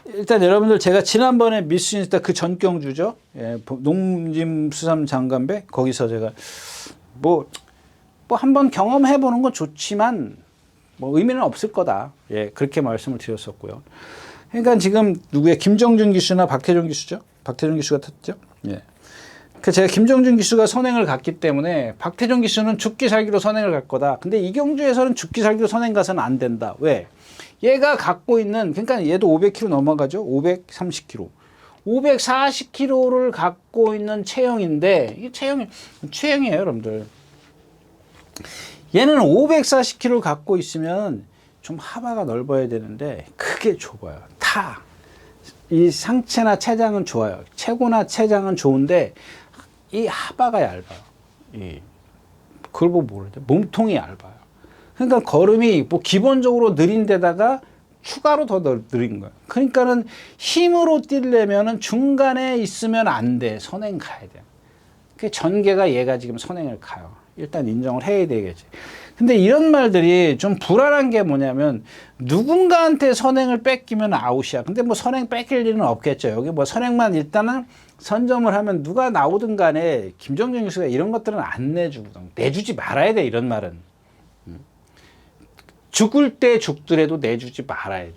일단 여러분들 제가 지난번에 미스인스타 그 전 경주죠. 예, 농림수산 장관배 거기서 제가 뭐 한번 경험해 보는 건 좋지만 뭐 의미는 없을 거다. 예, 그렇게 말씀을 드렸었고요. 그러니까 지금 누구의 김정준 기수나 박태준 기수죠. 박태준 기수가 탔죠. 예. 제가 김정준 기수가 선행을 갔기 때문에 박태준 기수는 죽기 살기로 선행을 갈 거다. 근데 이 경주에서는 죽기 살기로 선행 가서는 안 된다. 왜? 얘가 갖고 있는, 그러니까 얘도 500km 넘어가죠. 530km. 540km를 갖고 있는 체형인데, 이게 체형이에요, 여러분들. 얘는 540km를 갖고 있으면 좀 하바가 넓어야 되는데, 크게 좁아요. 이 상체나 체장은 좋아요. 체구나 체장은 좋은데, 이 하바가 얇아요. 그걸 보고 모르죠. 몸통이 얇아요. 그러니까 걸음이 뭐 기본적으로 느린 데다가 추가로 더 느린 거예요. 그러니까는 힘으로 뛰려면은 중간에 있으면 안 돼. 선행 가야 돼. 그 전개가 얘가 지금 선행을 가요. 일단 인정을 해야 되겠지. 근데 이런 말들이 좀 불안한 게 뭐냐면 누군가한테 선행을 뺏기면 아웃이야. 근데 뭐 선행 뺏길 일은 없겠죠. 여기 뭐 선행만 일단은 선점을 하면 누가 나오든 간에 김정준 교수가 이런 것들은 안 내주거든. 내주지 말아야 돼. 이런 말은. 죽을 때 죽더라도 내주지 말아야 돼.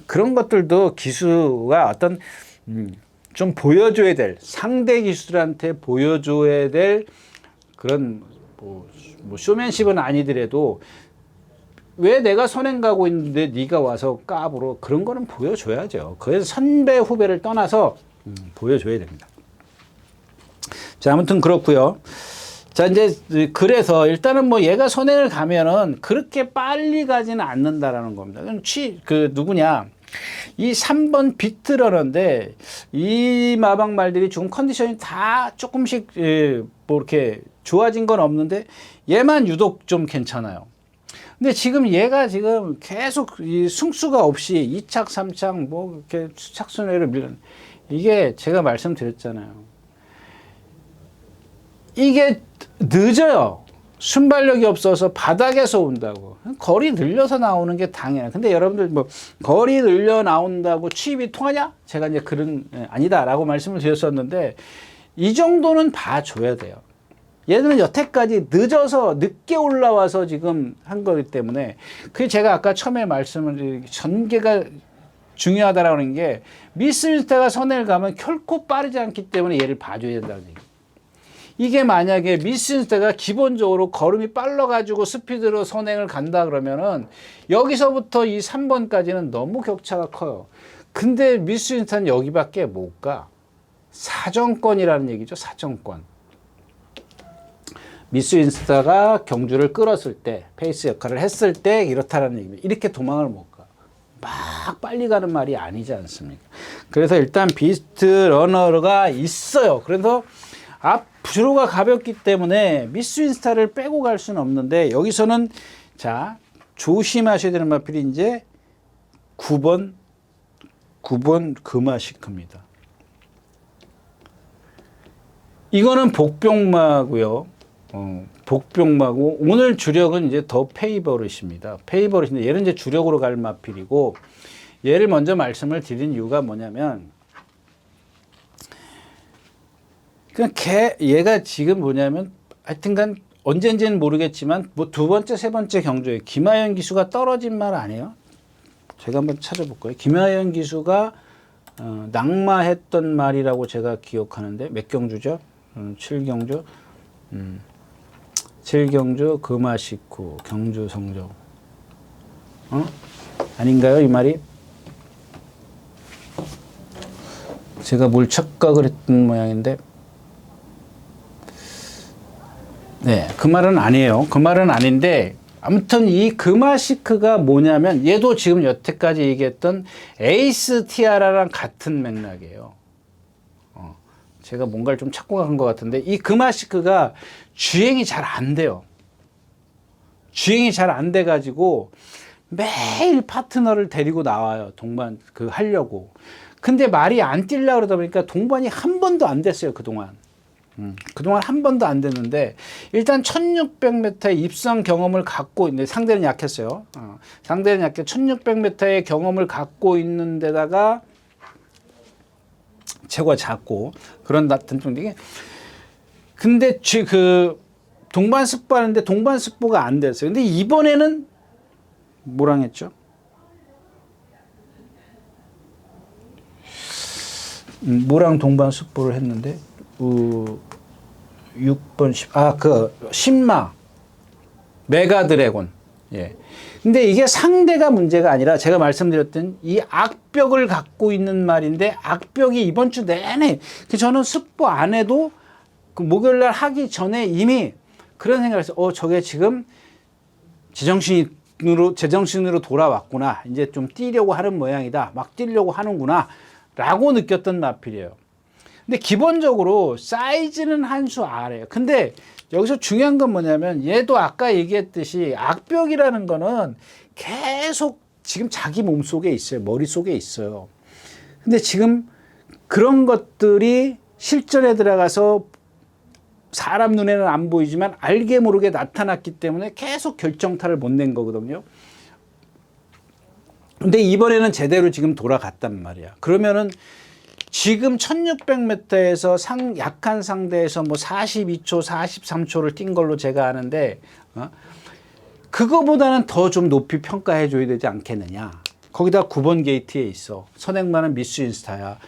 그런 것들도 기수가 어떤 좀 보여줘야 될, 상대 기수들한테 보여줘야 될 그런 뭐 쇼맨십은 아니더라도 왜 내가 선행 가고 있는데 네가 와서 까불어, 그런 거는 보여줘야죠. 그래서 선배 후배를 떠나서 보여줘야 됩니다. 자, 아무튼 그렇고요. 자, 이제 그래서 일단은 뭐 얘가 선행을 가면은 그렇게 빨리 가지는 않는다라는 겁니다. 누구냐? 이 3번 비트러너인데 이 마방 말들이 지금 컨디션이 다 조금씩 뭐 이렇게 좋아진 건 없는데 얘만 유독 좀 괜찮아요. 근데 지금 얘가 지금 계속 이 승수가 없이 2착, 3착 뭐 이렇게 착순회를 밀는, 이게 제가 말씀드렸잖아요. 이게 늦어요. 순발력이 없어서 바닥에서 온다고. 거리 늘려서 나오는 게 당연해. 근데 여러분들 뭐 거리 늘려 나온다고 취입이 통하냐? 제가 이제 그런 아니다라고 말씀을 드렸었는데 이 정도는 봐줘야 돼요. 얘들은 여태까지 늦게 올라와서 지금 한 거기 때문에 그게 제가 아까 처음에 말씀을 드린 전개가 중요하다라고 하는 게 미스윈스타가 선행을 가면 결코 빠르지 않기 때문에 얘를 봐줘야 된다는 얘기예요. 이게 만약에 미스윈스타가 기본적으로 걸음이 빨라가지고 스피드로 선행을 간다 그러면은 여기서부터 이 3번까지는 너무 격차가 커요. 근데 미스윈스타는 여기밖에 못 가. 사정권이라는 얘기죠. 사정권. 미스윈스타가 경주를 끌었을 때, 페이스 역할을 했을 때 이렇다라는 얘기입니다. 이렇게 도망을 못 가. 막 빨리 가는 말이 아니지 않습니까? 그래서 일단 비스트 러너가 있어요. 그래서 앞주로가 가볍기 때문에 미스윈스타를 빼고 갈 수는 없는데 여기서는 자 조심하셔야 되는 마필이 이제 9번 금화시크입니다. 이거는 복병마고요. 복병마고 오늘 주력은 이제 더 페이버릿입니다. 페이버릿인데 얘는 이제 주력으로 갈 마필이고 얘를 먼저 말씀을 드린 이유가 뭐냐면 그냥 얘가 지금 뭐냐면 하여튼간 언젠지는 모르겠지만 뭐 두 번째 세 번째 경주에 김하연 기수가 떨어진 말 아니에요? 제가 한번 찾아볼까요? 김하연 기수가 낙마했던 말이라고 제가 기억하는데 몇 경주죠? 7경주 7경주 금화식후 경주 성적 아닌가요 이 말이? 제가 뭘 착각을 했던 모양인데 네, 그 말은 아니에요. 그 말은 아닌데 아무튼 이 금화시크가 뭐냐면 얘도 지금 여태까지 얘기했던 에이스 티아라랑 같은 맥락이에요. 제가 뭔가를 좀 찾고 간 것 같은데 이 금화시크가 주행이 잘 안 돼요. 주행이 잘 안 돼 가지고 매일 파트너를 데리고 나와요. 동반 하려고. 근데 말이 안 뛰려고 그러다 보니까 동반이 한 번도 안 됐어요. 그동안 한 번도 안 됐는데 일단 1600m의 입성 경험을 갖고 있는데 상대는 약했어요. 상대는 약해 1600m의 경험을 갖고 있는 데다가 체구가 작고 그런 같은 정도게 근데 동반 스포하는데 동반 스포가 안 됐어요. 근데 이번에는 뭐랑 했죠? 뭐랑 동반 스포를 했는데 6번 10마 메가 드래곤. 예. 근데 이게 상대가 문제가 아니라 제가 말씀드렸던 이 악벽을 갖고 있는 말인데 악벽이 이번 주 내내 저는 스포 안 해도 그 목요일날 하기 전에 이미 그런 생각을 했어요. 저게 지금 제정신으로 돌아왔구나. 이제 좀 뛰려고 하는 모양이다. 막 뛰려고 하는구나. 라고 느꼈던 마필이에요. 근데 기본적으로 사이즈는 한 수 아래예요. 근데 여기서 중요한 건 뭐냐면 얘도 아까 얘기했듯이 악벽이라는 거는 계속 지금 자기 몸속에 있어요. 머릿속에 있어요. 근데 지금 그런 것들이 실전에 들어가서 사람 눈에는 안 보이지만 알게 모르게 나타났기 때문에 계속 결정타를 못 낸 거거든요. 근데 이번에는 제대로 지금 돌아갔단 말이야. 그러면은 지금 1600m에서 약한 상대에서 뭐 42초, 43초를 뛴 걸로 제가 아는데, 그거보다는 더 좀 높이 평가해 줘야 되지 않겠느냐. 거기다 9번 게이트에 있어. 선행만은 미스윈스타야.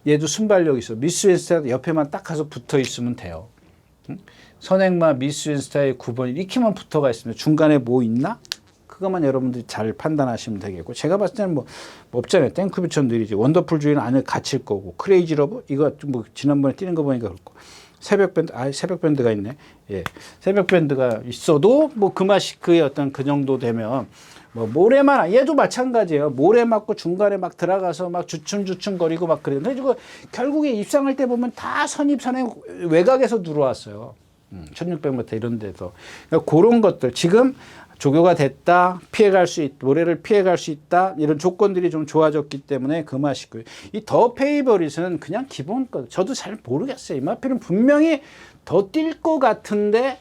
얘도 순발력 있어. 미스윈스타 옆에만 딱 가서 붙어 있으면 돼요. 선행만 미스윈스타의 9번 이렇게만 붙어가 있으면 중간에 뭐 있나? 그것만 여러분들이 잘 판단하시면 되겠고 제가 봤을 때는 뭐 없잖아요. 땡크비처럼 느리지. 원더풀 주의는 안에 갇힐 거고 크레이지 러브 이거 뭐 지난번에 뛰는 거 보니까 그렇고 새벽 밴드가 있네. 예, 새벽 밴드가 있어도 뭐 금화시크의 어떤 그 정도 되면 뭐 모래만 얘도 마찬가지예요. 모래 맞고 중간에 막 들어가서 막 주춤주춤거리고 막 그래요. 그래가지고 결국에 입상할 때 보면 다 선입선행 외곽에서 들어왔어요. 1600m 이런 데서 그러니까 그런 것들 지금 조교가 됐다, 피해갈 수 모래를 피해갈 수 있다 이런 조건들이 좀 좋아졌기 때문에 금화시크고요. 이 더 페이버릿은 그냥 기본 것. 저도 잘 모르겠어요. 이 마필은 분명히 더 뛸 것 같은데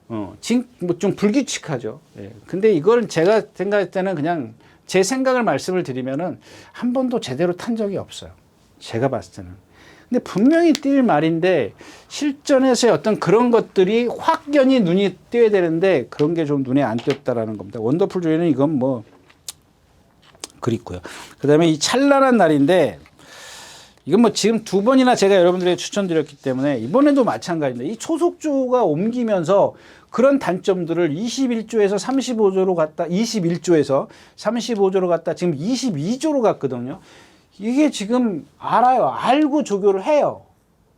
뭐좀 불규칙하죠. 예. 근데 이걸 제가 생각할 때는 그냥 제 생각을 말씀을 드리면은 한 번도 제대로 탄 적이 없어요. 제가 봤을 때는. 근데 분명히 띌 말인데 실전에서의 어떤 그런 것들이 확연히 눈이 띄어야 되는데 그런 게 좀 눈에 안 띄었다라는 겁니다. 원더풀 조이는 이건 뭐 그립고요. 그 다음에 이 찬란한 날인데 이건 뭐 지금 두 번이나 제가 여러분들에게 추천드렸기 때문에 이번에도 마찬가지입니다. 이 초속주가 옮기면서 그런 단점들을 21조에서 35조로 갔다 21조에서 35조로 갔다 지금 22조로 갔거든요. 이게 지금 알아요. 알고 조교를 해요.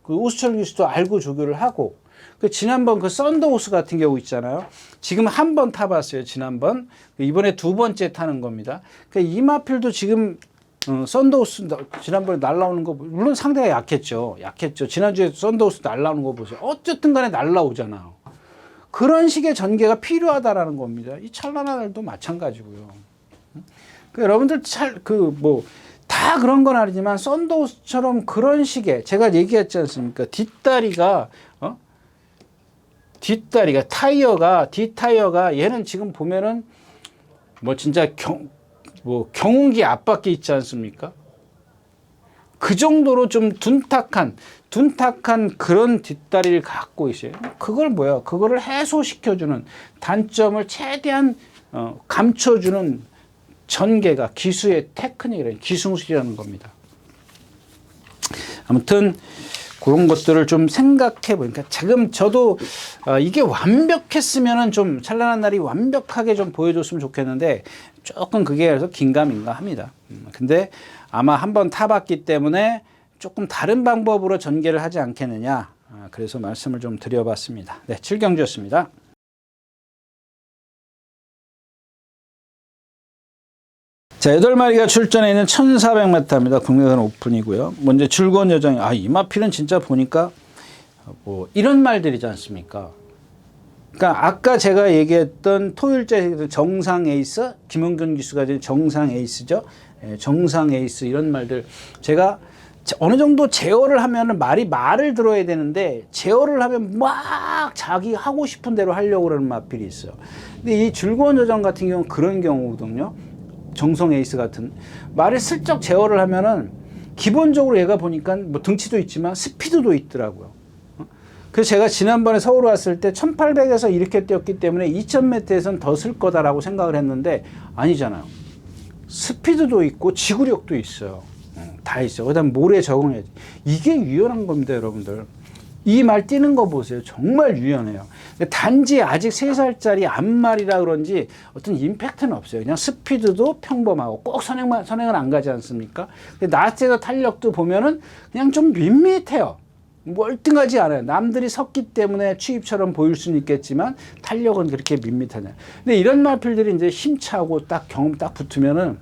그 오수철 교수도 알고 조교를 하고 그 지난번 그 썬더호스 같은 경우 있잖아요. 지금 한 번 타봤어요. 지난번 이번에 두 번째 타는 겁니다. 그 이마필도 지금 썬더호스 지난번에 날라오는 거 물론 상대가 약했죠. 지난주에 썬더호스 날라오는 거 보세요. 어쨌든 간에 날라오잖아요. 그런 식의 전개가 필요하다라는 겁니다. 이 찬란한 날도 마찬가지고요. 그 여러분들 다 그런 건 아니지만 썬더호스처럼 그런 식의 제가 얘기했지 않습니까? 뒷다리가 뒷타이어가 얘는 지금 보면은 뭐 진짜 경운기 앞바퀴 있지 않습니까? 그 정도로 좀 둔탁한 그런 뒷다리를 갖고 있어요. 그거를 해소시켜주는 단점을 최대한 감춰주는 전개가 기수의 테크닉이라는 기술이라는 겁니다. 아무튼 그런 것들을 좀 생각해 보니까 지금 저도 이게 완벽했으면은 좀 찬란한 날이 완벽하게 좀 보여줬으면 좋겠는데 조금 그게 그래서 긴가민가 합니다. 근데 아마 한번 타봤기 때문에 조금 다른 방법으로 전개를 하지 않겠느냐. 그래서 말씀을 좀 드려봤습니다. 네, 7경주였습니다. 자, 8마리가 출전해 있는 1400m입니다. 국내선 오픈이고요. 먼저 즐거운 여정이, 이마필은 진짜 보니까 뭐 이런 말들이지 않습니까? 그러니까 아까 제가 얘기했던 토요일째 정상 에이스, 김은균 기수가 된 정상 에이스죠. 정상 에이스 이런 말들. 제가 어느 정도 제어를 하면은 말을 들어야 되는데 제어를 하면 막 자기 하고 싶은 대로 하려고 그러는 마필이 있어요. 근데 이 즐거운 여정 같은 경우는 그런 경우거든요. 정성 에이스 같은 말을 슬쩍 제어를 하면은 기본적으로 얘가 보니까 뭐 등치도 있지만 스피드도 있더라고요. 그래서 제가 지난번에 서울 왔을 때 1800에서 이렇게 뛰었기 때문에 2000m에서는 더 쓸 거다라고 생각을 했는데 아니잖아요. 스피드도 있고 지구력도 있어요. 다 있어요. 그다음 모래 적응해야지. 이게 유연한 겁니다, 여러분들. 이 말 뛰는 거 보세요. 정말 유연해요. 단지 아직 3살짜리 앞말이라 그런지 어떤 임팩트는 없어요. 그냥 스피드도 평범하고 꼭 선행은 안 가지 않습니까? 나스에서 탄력도 보면은 그냥 좀 밋밋해요. 멀뚱하지 않아요. 남들이 섰기 때문에 취입처럼 보일 수는 있겠지만 탄력은 그렇게 밋밋하냐. 근데 이런 마필들이 이제 힘차고 딱 경험 딱 붙으면은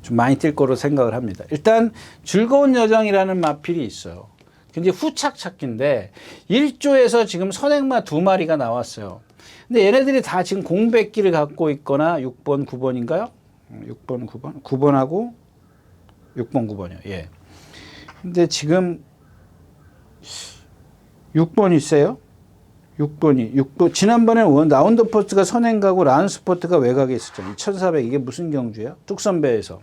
좀 많이 뛸 거로 생각을 합니다. 일단 즐거운 여정이라는 마필이 있어요. 굉장히 후착 찾기인데 1조에서 지금 선행마 2마리가 나왔어요. 근데 얘네들이 다 지금 공백기를 갖고 있거나 6번, 9번인가요? 6번, 9번? 9번하고 6번, 9번이요. 예. 근데 지금 6번 있어요? 6번. 지난번에 라운드 포스트가 선행 가고 라운 스포트가 외곽에 있었죠. 1400 이게 무슨 경주예요? 뚝선배에서.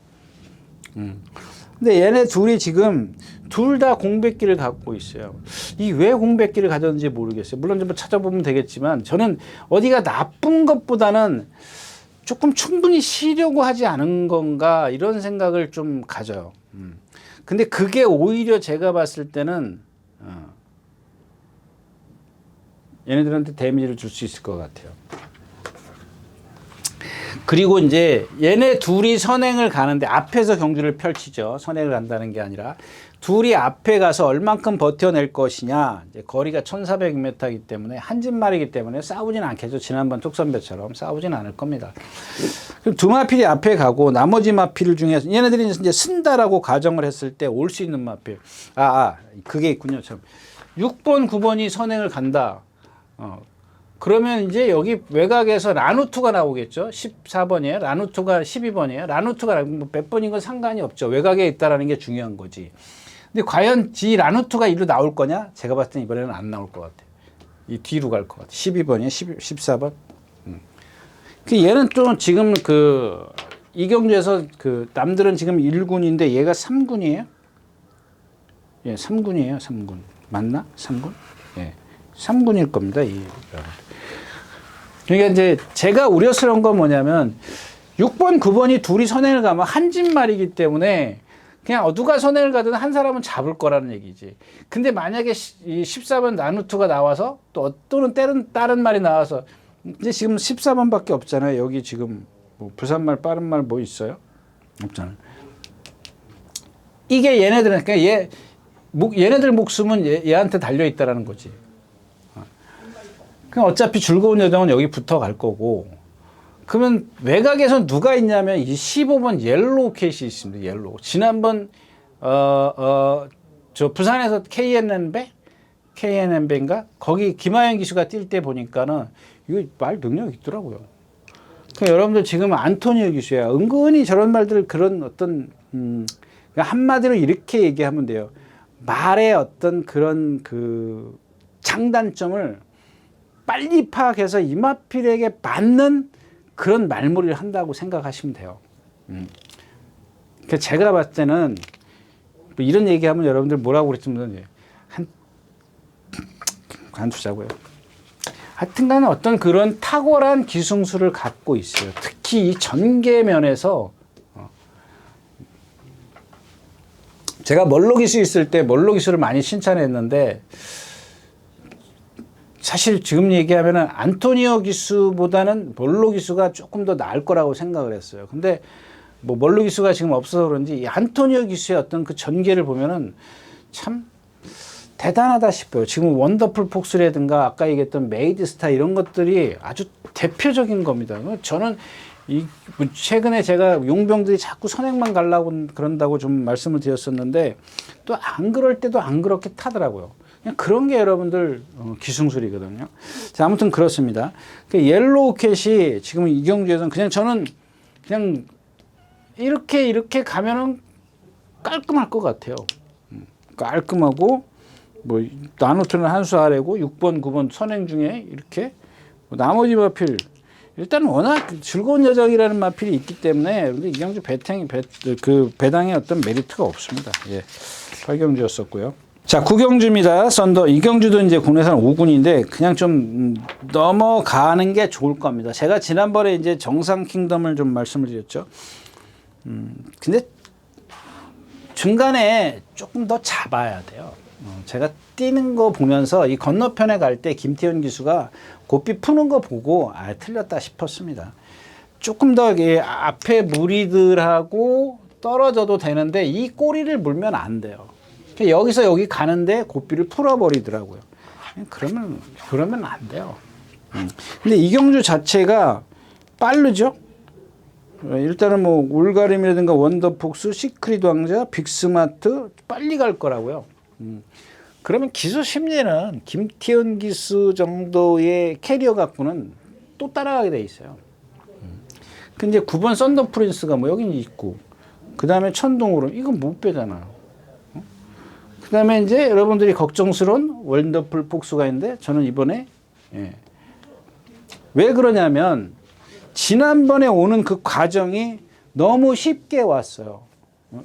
근데 얘네 둘이 지금 둘 다 공백기를 갖고 있어요. 이 왜 공백기를 가졌는지 모르겠어요. 물론 좀 찾아보면 되겠지만 저는 어디가 나쁜 것보다는 조금 충분히 쉬려고 하지 않은 건가 이런 생각을 좀 가져요. 근데 그게 오히려 제가 봤을 때는 얘네들한테 데미지를 줄 수 있을 것 같아요. 그리고 이제 얘네 둘이 선행을 가는데 앞에서 경주를 펼치죠. 선행을 간다는 게 아니라 둘이 앞에 가서 얼만큼 버텨낼 것이냐. 이제 거리가 1400m이기 때문에 한 진말이기 때문에 싸우진 않겠죠. 지난번 뚝선배처럼 싸우진 않을 겁니다. 그럼 두 마필이 앞에 가고 나머지 마필 중에서 얘네들이 이제 쓴다라고 가정을 했을 때 올 수 있는 마필. 그게 있군요. 참. 6번, 9번이 선행을 간다. 그러면 이제 여기 외곽에서 라누투가 나오겠죠. 14번이에요. 라누투가 12번이에요. 라누투가 몇 번인 건 상관이 없죠. 외곽에 있다라는 게 중요한 거지. 근데 과연 이 라누투가 이리로 나올 거냐? 제가 봤을 땐 이번에는 안 나올 것 같아요. 이 뒤로 갈 것 같아. 12번이야, 14번. 그 얘는 또 지금 그 이경주에서 그 남들은 지금 1군인데 얘가 3군이에요. 예, 3군이에요, 3군. 맞나? 3군? 예. 3군일 겁니다, 그러니까 이제 제가 우려스러운 건 뭐냐면 6번, 9번이 둘이 선행을 가면 한진말이기 때문에 그냥 누가 선행을 가든 한 사람은 잡을 거라는 얘기지. 근데 만약에 이 14번 나누투가 나와서 또는 다른 말이 나와서 이제 지금 14번밖에 없잖아요. 여기 지금 뭐 부산말, 빠른말 뭐 있어요? 없잖아요. 이게 얘네들은 그러니까 얘네들 목숨은 얘한테 달려 있다라는 거지. 그럼 어차피 즐거운 여정은 여기 붙어 갈 거고. 그러면 외곽에선 누가 있냐면 이 15번 옐로우 캣이 있습니다. 옐로우. 지난번 저 부산에서 KNN배인가? 거기 김하영 기수가 뛸 때 보니까는 이거 말 능력이 있더라고요. 그러니까 여러분들 지금 안토니오 기수야. 은근히 저런 말들 그런 어떤 한마디로 이렇게 얘기하면 돼요. 말의 어떤 그런 그 장단점을 빨리 파악해서 이마필에게 맞는 그런 말머리를 한다고 생각하시면 돼요. 제가 봤을 때는 뭐 이런 얘기하면 여러분들 뭐라고 그랬으면 관두자고요. 하여튼간 어떤 그런 탁월한 기승수를 갖고 있어요. 특히 이 전개면에서 제가 멀로 기수 있을 때 멀로 기수를 많이 칭찬했는데 사실 지금 얘기하면은 안토니오 기수보다는 멀로 기수가 조금 더 나을 거라고 생각을 했어요. 근데 뭐 멀로 기수가 지금 없어서 그런지 이 안토니오 기수의 어떤 그 전개를 보면은 참 대단하다 싶어요. 지금 원더풀 폭스라든가 아까 얘기했던 메이드 스타 이런 것들이 아주 대표적인 겁니다. 저는 최근에 제가 용병들이 자꾸 선행만 가려고 그런다고 좀 말씀을 드렸었는데 또 안 그럴 때도 안 그렇게 타더라고요. 그냥 그런 게 여러분들 기승술이거든요. 자, 아무튼 그렇습니다. 옐로우 캣이 지금 이경주에서는 그냥 저는 그냥 이렇게 가면은 깔끔할 것 같아요. 깔끔하고 뭐 나누트는 한수 아래고 6번, 9번 선행 중에 이렇게 나머지 마필 일단 워낙 즐거운 여정이라는 마필이 있기 때문에 이경주 배당에 어떤 메리트가 없습니다. 예, 8경주였었고요. 자, 9경주입니다. 썬더. 이경주도 이제 국내산 5군인데 그냥 좀 넘어가는 게 좋을 겁니다. 제가 지난번에 이제 정상 킹덤을 좀 말씀을 드렸죠. 근데 중간에 조금 더 잡아야 돼요. 제가 뛰는 거 보면서 이 건너편에 갈 때 김태현 기수가 고삐 푸는 거 보고 틀렸다 싶었습니다. 조금 더 앞에 무리들하고 떨어져도 되는데 이 꼬리를 물면 안 돼요. 여기서 여기 가는데 고삐를 풀어버리더라고요. 그러면 안 돼요. 근데 이경주 자체가 빠르죠? 일단은 뭐 올가림이라든가 원더폭스, 시크릿 왕자, 빅스마트 빨리 갈 거라고요. 그러면 기수 심리는 김태현 기수 정도의 캐리어 갖고는 또 따라가게 돼 있어요. 근데 9번 썬더 프린스가 뭐 여기 있고, 그 다음에 천동으로 이건 못 빼잖아요. 그 다음에 이제 여러분들이 걱정스러운 원더풀 폭스가 있는데 저는 이번에 왜 그러냐면 지난번에 오는 그 과정이 너무 쉽게 왔어요.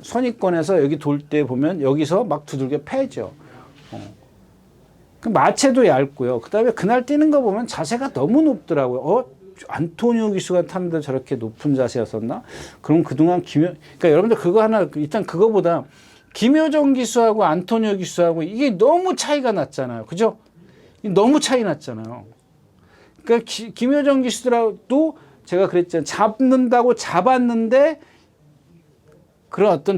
선입권에서 여기 돌 때 보면 여기서 막 두들겨 패죠. 그 마체도 얇고요. 그 다음에 그날 뛰는 거 보면 자세가 너무 높더라고요. 안토니오 기수가 탔는데 저렇게 높은 자세였었나? 그럼 그동안 그러니까 여러분들 그거 하나, 일단 그거보다 김효정 기수하고 안토니오 기수하고 이게 너무 차이가 났잖아요. 그죠? 너무 차이 났잖아요. 그러니까 김효정 기수들도 제가 그랬잖아요. 잡는다고 잡았는데 그런 어떤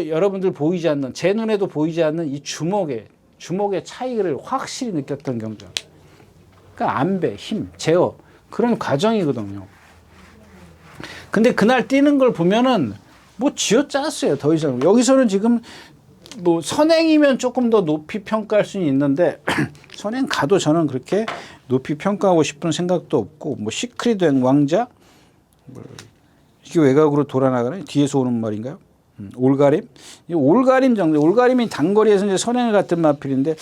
여러분들 보이지 않는, 제 눈에도 보이지 않는 이 주먹의 차이를 확실히 느꼈던 경주. 그러니까 안배, 힘, 제어 그런 과정이거든요. 근데 그날 뛰는 걸 보면은 뭐 쥐어짰어요. 더 이상. 여기서는 지금 뭐 선행이면 조금 더 높이 평가할 수는 있는데 선행 가도 저는 그렇게 높이 평가하고 싶은 생각도 없고, 뭐 시크릿 왕자 이게 외곽으로 돌아나가네. 뒤에서 오는 말인가요? 올가림? 이 올가림 정도. 올가림이 단거리에서 이제 선행을 같은 마필인데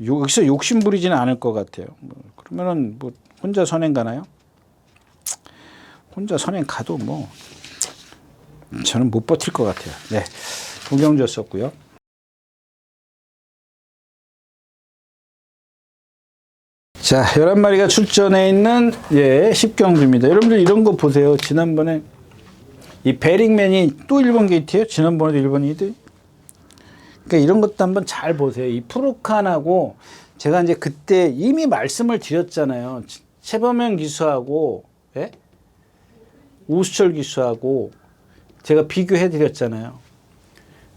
여기서 욕심 부리지는 않을 것 같아요. 뭐 그러면은 뭐 혼자 선행 가나요? 혼자 선행 가도 뭐 저는 못 버틸 것 같아요. 네, 우경주였었고요. 자, 11마리가 출전해 있는 10경주입니다. 여러분들 이런 거 보세요. 지난번에 이 베링맨이 또 1번 게이트예요. 지난번에도 1번 게이트. 그러니까 이런 것도 한번 잘 보세요. 이 프로칸하고 제가 이제 그때 이미 말씀을 드렸잖아요. 최범현 기수하고 우수철 기수하고 제가 비교해 드렸잖아요.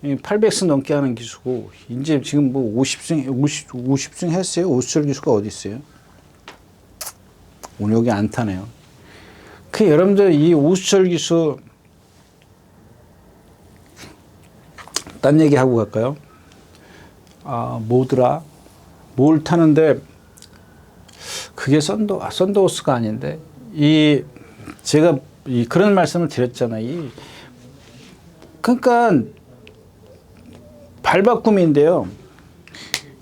800승 넘게 하는 기수고 이제 지금 뭐 50승 했어요. 우수철 기수가 어디 있어요? 오늘 여기 안 타네요. 그 여러분들 이 우수철 기수 딴 얘기 하고 갈까요? 뭐더라? 뭘 타는데 그게 썬더호스가 아닌데 제가 그런 말씀을 드렸잖아요. 그러니까 발바꿈인데요.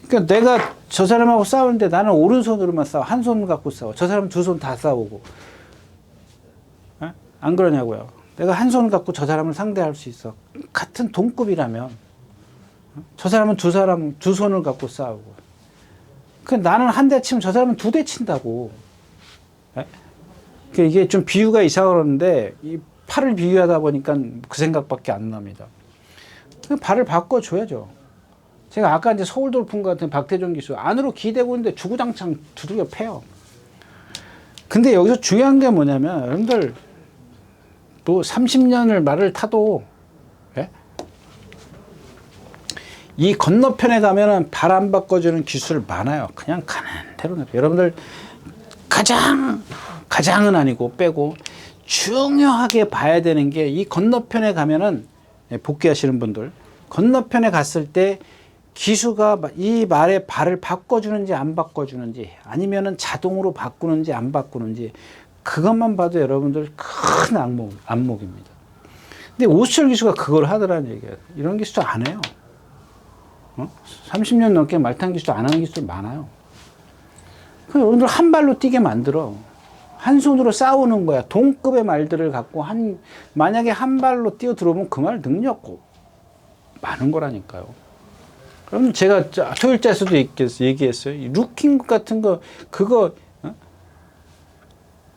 그러니까 내가 저 사람하고 싸우는데 나는 오른손으로만 싸워. 한 손 갖고 싸워. 저 사람은 두 손 다 싸우고. 안 그러냐고요. 내가 한 손 갖고 저 사람을 상대할 수 있어. 같은 동급이라면. 저 사람은 두 손을 갖고 싸우고. 나는 한 대 치면 저 사람은 두 대 친다고. 이게 좀 비유가 이상하는데 이 팔을 비유하다 보니까 그 생각밖에 안 납니다. 발을 바꿔줘야죠. 제가 아까 이제 서울 돌풍 같은 박태종 기수 안으로 기대고 있는데 주구장창 두들겨 패요. 근데 여기서 중요한 게 뭐냐면 여러분들 또 30년을 말을 타도 이 건너편에 가면은 발 안 바꿔주는 기술 많아요. 그냥 가는 대로. 여러분들 가장은 아니고 빼고 중요하게 봐야 되는 게 이 건너편에 가면은 복귀하시는 분들 건너편에 갔을 때 기수가 이 말에 발을 바꿔주는지 안 바꿔주는지 아니면은 자동으로 바꾸는지 안 바꾸는지 그것만 봐도 여러분들 큰 안목입니다. 근데 오수철 기수가 그걸 하더라는 얘기예요. 이런 기수도 안 해요. 30년 넘게 말탄 기수도 안 하는 기수도 많아요. 여러분들 한 발로 뛰게 만들어. 한 손으로 싸우는 거야. 동급의 말들을 갖고 만약에 한 발로 뛰어 들어오면 그 말 능력 많은 거라니까요. 그럼 제가 토요일자에서도 얘기했어요. 루킹 같은 거 그거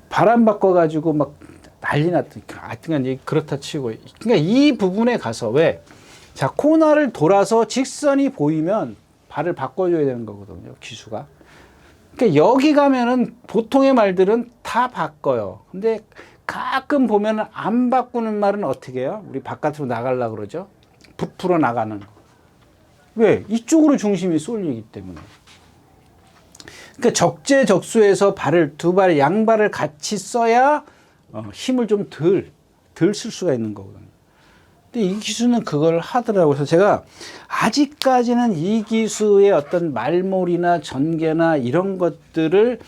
바람 바꿔가지고 막 난리 났던. 하여튼 그렇다 치고. 그러니까 이 부분에 가서 자, 코너를 돌아서 직선이 보이면 발을 바꿔줘야 되는 거거든요. 기수가. 그러니까 여기 가면은 보통의 말들은 다 바꿔요. 근데 가끔 보면은 안 바꾸는 말은 어떻게 해요? 우리 바깥으로 나가려고 그러죠? 부풀어 나가는. 왜? 이쪽으로 중심이 쏠리기 때문에. 그러니까 적재적소에서 양발을 같이 써야 힘을 좀 덜 쓸 수가 있는 거거든요. 근데 이 기수는 그걸 하더라고요. 그래서 제가 아직까지는 이 기수의 어떤 말몰이나 전개나 이런 것들을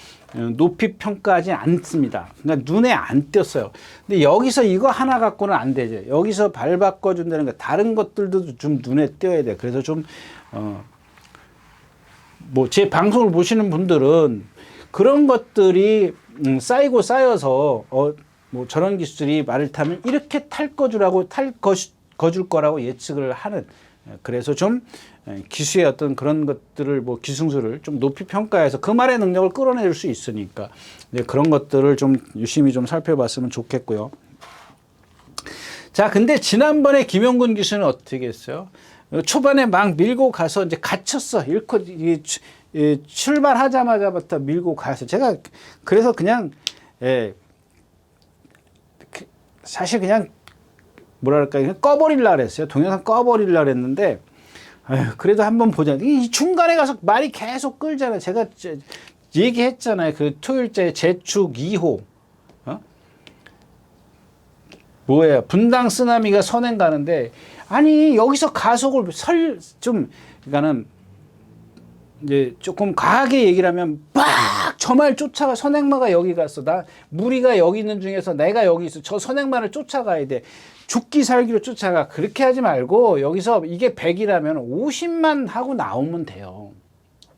높이 평가하지 않습니다. 그러니까 눈에 안 띄었어요. 근데 여기서 이거 하나 갖고는 안 되죠. 여기서 발 바꿔준다는 거 다른 것들도 좀 눈에 띄어야 돼요. 그래서 좀 제 방송을 보시는 분들은 그런 것들이 쌓여서 저런 기술이 말을 타면 이렇게 탈 거줄 거라고 예측을 하는. 그래서 좀 기수의 어떤 그런 것들을 기승수를 좀 높이 평가해서 그 말의 능력을 끌어낼 수 있으니까 그런 것들을 좀 유심히 좀 살펴봤으면 좋겠고요. 자, 근데 지난번에 김영군 기수는 어떻게 했어요? 초반에 막 밀고 가서 이제 갇혔어. 출발하자마자부터 밀고 가서 제가 그래서 그냥 사실 그냥 뭐랄까 꺼버리려고 그랬어요. 동영상 꺼버리려고 했는데 그래도 한번 보자. 이 중간에 가서 말이 계속 끌잖아요. 제가 얘기했잖아요. 그 토요일째 재축 2호 뭐예요? 분당 쓰나미가 선행 가는데 아니 여기서 가속을 그러니까는 이제 조금 과하게 얘기를 하면 막 저 말 쫓아가. 선행마가 여기 갔어. 나 무리가 여기 있는 중에서 내가 여기 있어. 저 선행마를 쫓아가야 돼. 죽기 살기로 쫓아가. 그렇게 하지 말고 여기서 이게 100이라면 50만 하고 나오면 돼요.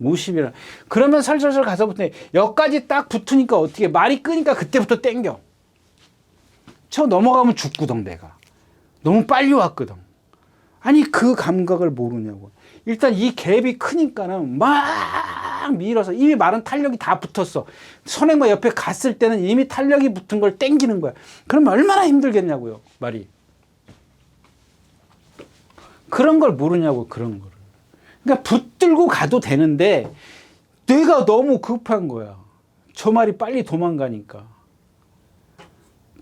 50이라. 그러면 설설설 가서 붙네. 여기까지 딱 붙으니까 어떻게 말이 끄니까 그때부터 땡겨. 저 넘어가면 죽거든 내가. 너무 빨리 왔거든. 아니 그 감각을 모르냐고. 일단 이 갭이 크니까는 막 밀어서 이미 말은 탄력이 다 붙었어. 선행마 옆에 갔을 때는 이미 탄력이 붙은 걸 땡기는 거야. 그럼 얼마나 힘들겠냐고요 말이. 그런 걸 모르냐고 그런 거를. 그러니까 붙들고 가도 되는데 내가 너무 급한 거야. 저 말이 빨리 도망가니까.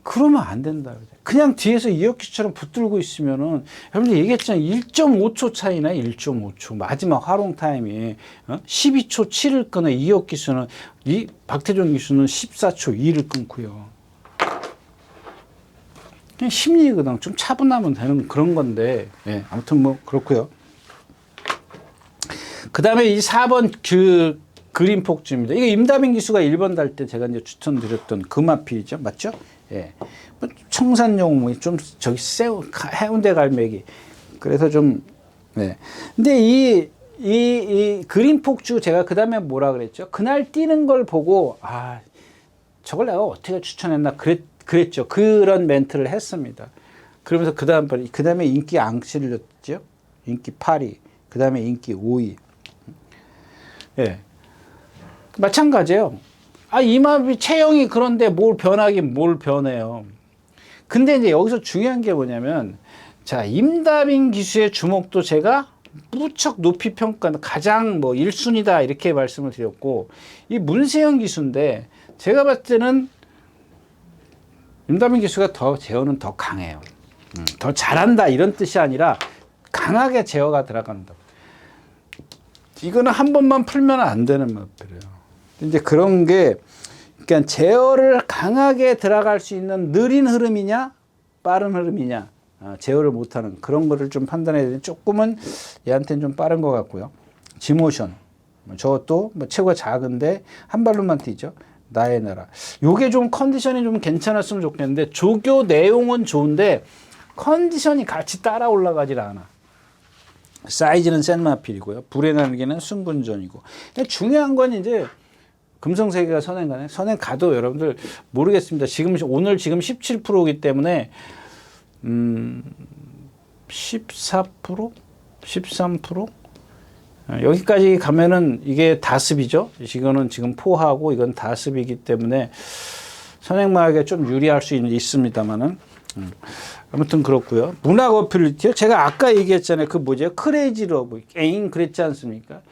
그러면 안 된다. 그냥 뒤에서 이어키처럼 붙들고 있으면은, 여러분들 얘기했잖아요. 1.5초 차이나 1.5초. 마지막 활용 타임이 12초 7을 끊어 이어키 수는, 이 박태종 기수는 14초 2를 끊고요. 그냥 심리거든. 좀 차분하면 되는 그런 건데, 예, 아무튼 뭐 그렇고요. 그 다음에 이 4번 그 그린 폭주입니다. 이거 임다빈 기수가 1번 달 때 제가 이제 추천드렸던 그 마필이죠. 맞죠? 예. 뭐 청산용, 뭐 좀 저기 해운대 갈매기. 그래서 좀, 네. 근데 이 그린 폭주 제가 그 다음에 뭐라 그랬죠? 그날 뛰는 걸 보고, 아, 저걸 내가 어떻게 추천했나 그랬죠. 그런 멘트를 했습니다. 그러면서 그 다음에 인기 앙치를 줬죠. 인기 8위. 그 다음에 인기 5위. 예. 마찬가지예요. 아, 이마비 체형이 그런데 뭘 변하긴 뭘 변해요. 근데 이제 여기서 중요한 게 뭐냐면, 자, 임다빈 기수의 주목도 제가 무척 높이 평가한 가장 뭐 1순위다 이렇게 말씀을 드렸고, 이 문세영 기수인데 제가 봤을 때는 임다빈 기수가 제어는 더 강해요. 더 잘한다 이런 뜻이 아니라 강하게 제어가 들어간다. 이거는 한 번만 풀면 안 되는 마필이에요. 이제 그런 게, 그러니까 제어를 강하게 들어갈 수 있는 느린 흐름이냐, 빠른 흐름이냐, 제어를 못하는 그런 거를 좀 판단해야 되는데, 조금은 얘한테는 좀 빠른 것 같고요. 지모션. 저것도 뭐 체구가 작은데 한 발로만 뛰죠. 나의 나라. 요게 좀 컨디션이 좀 괜찮았으면 좋겠는데, 조교 내용은 좋은데, 컨디션이 같이 따라 올라가질 않아. 사이즈는 센 마필이고요. 불의 날개는 순군전이고. 중요한 건 이제 금성세계가 선행 가네. 선행 가도 여러분들 모르겠습니다. 오늘 17%이기 때문에 14%? 13%? 여기까지 가면은 이게 다습이죠. 이거는 지금 포하고 이건 다습이기 때문에 선행마에게 좀 유리할 수 있습니다만은. 아무튼 그렇고요. 문학 어필리티요. 제가 아까 얘기했잖아요. 그 뭐죠? 크레이지 러브. 에잉 그랬지 않습니까?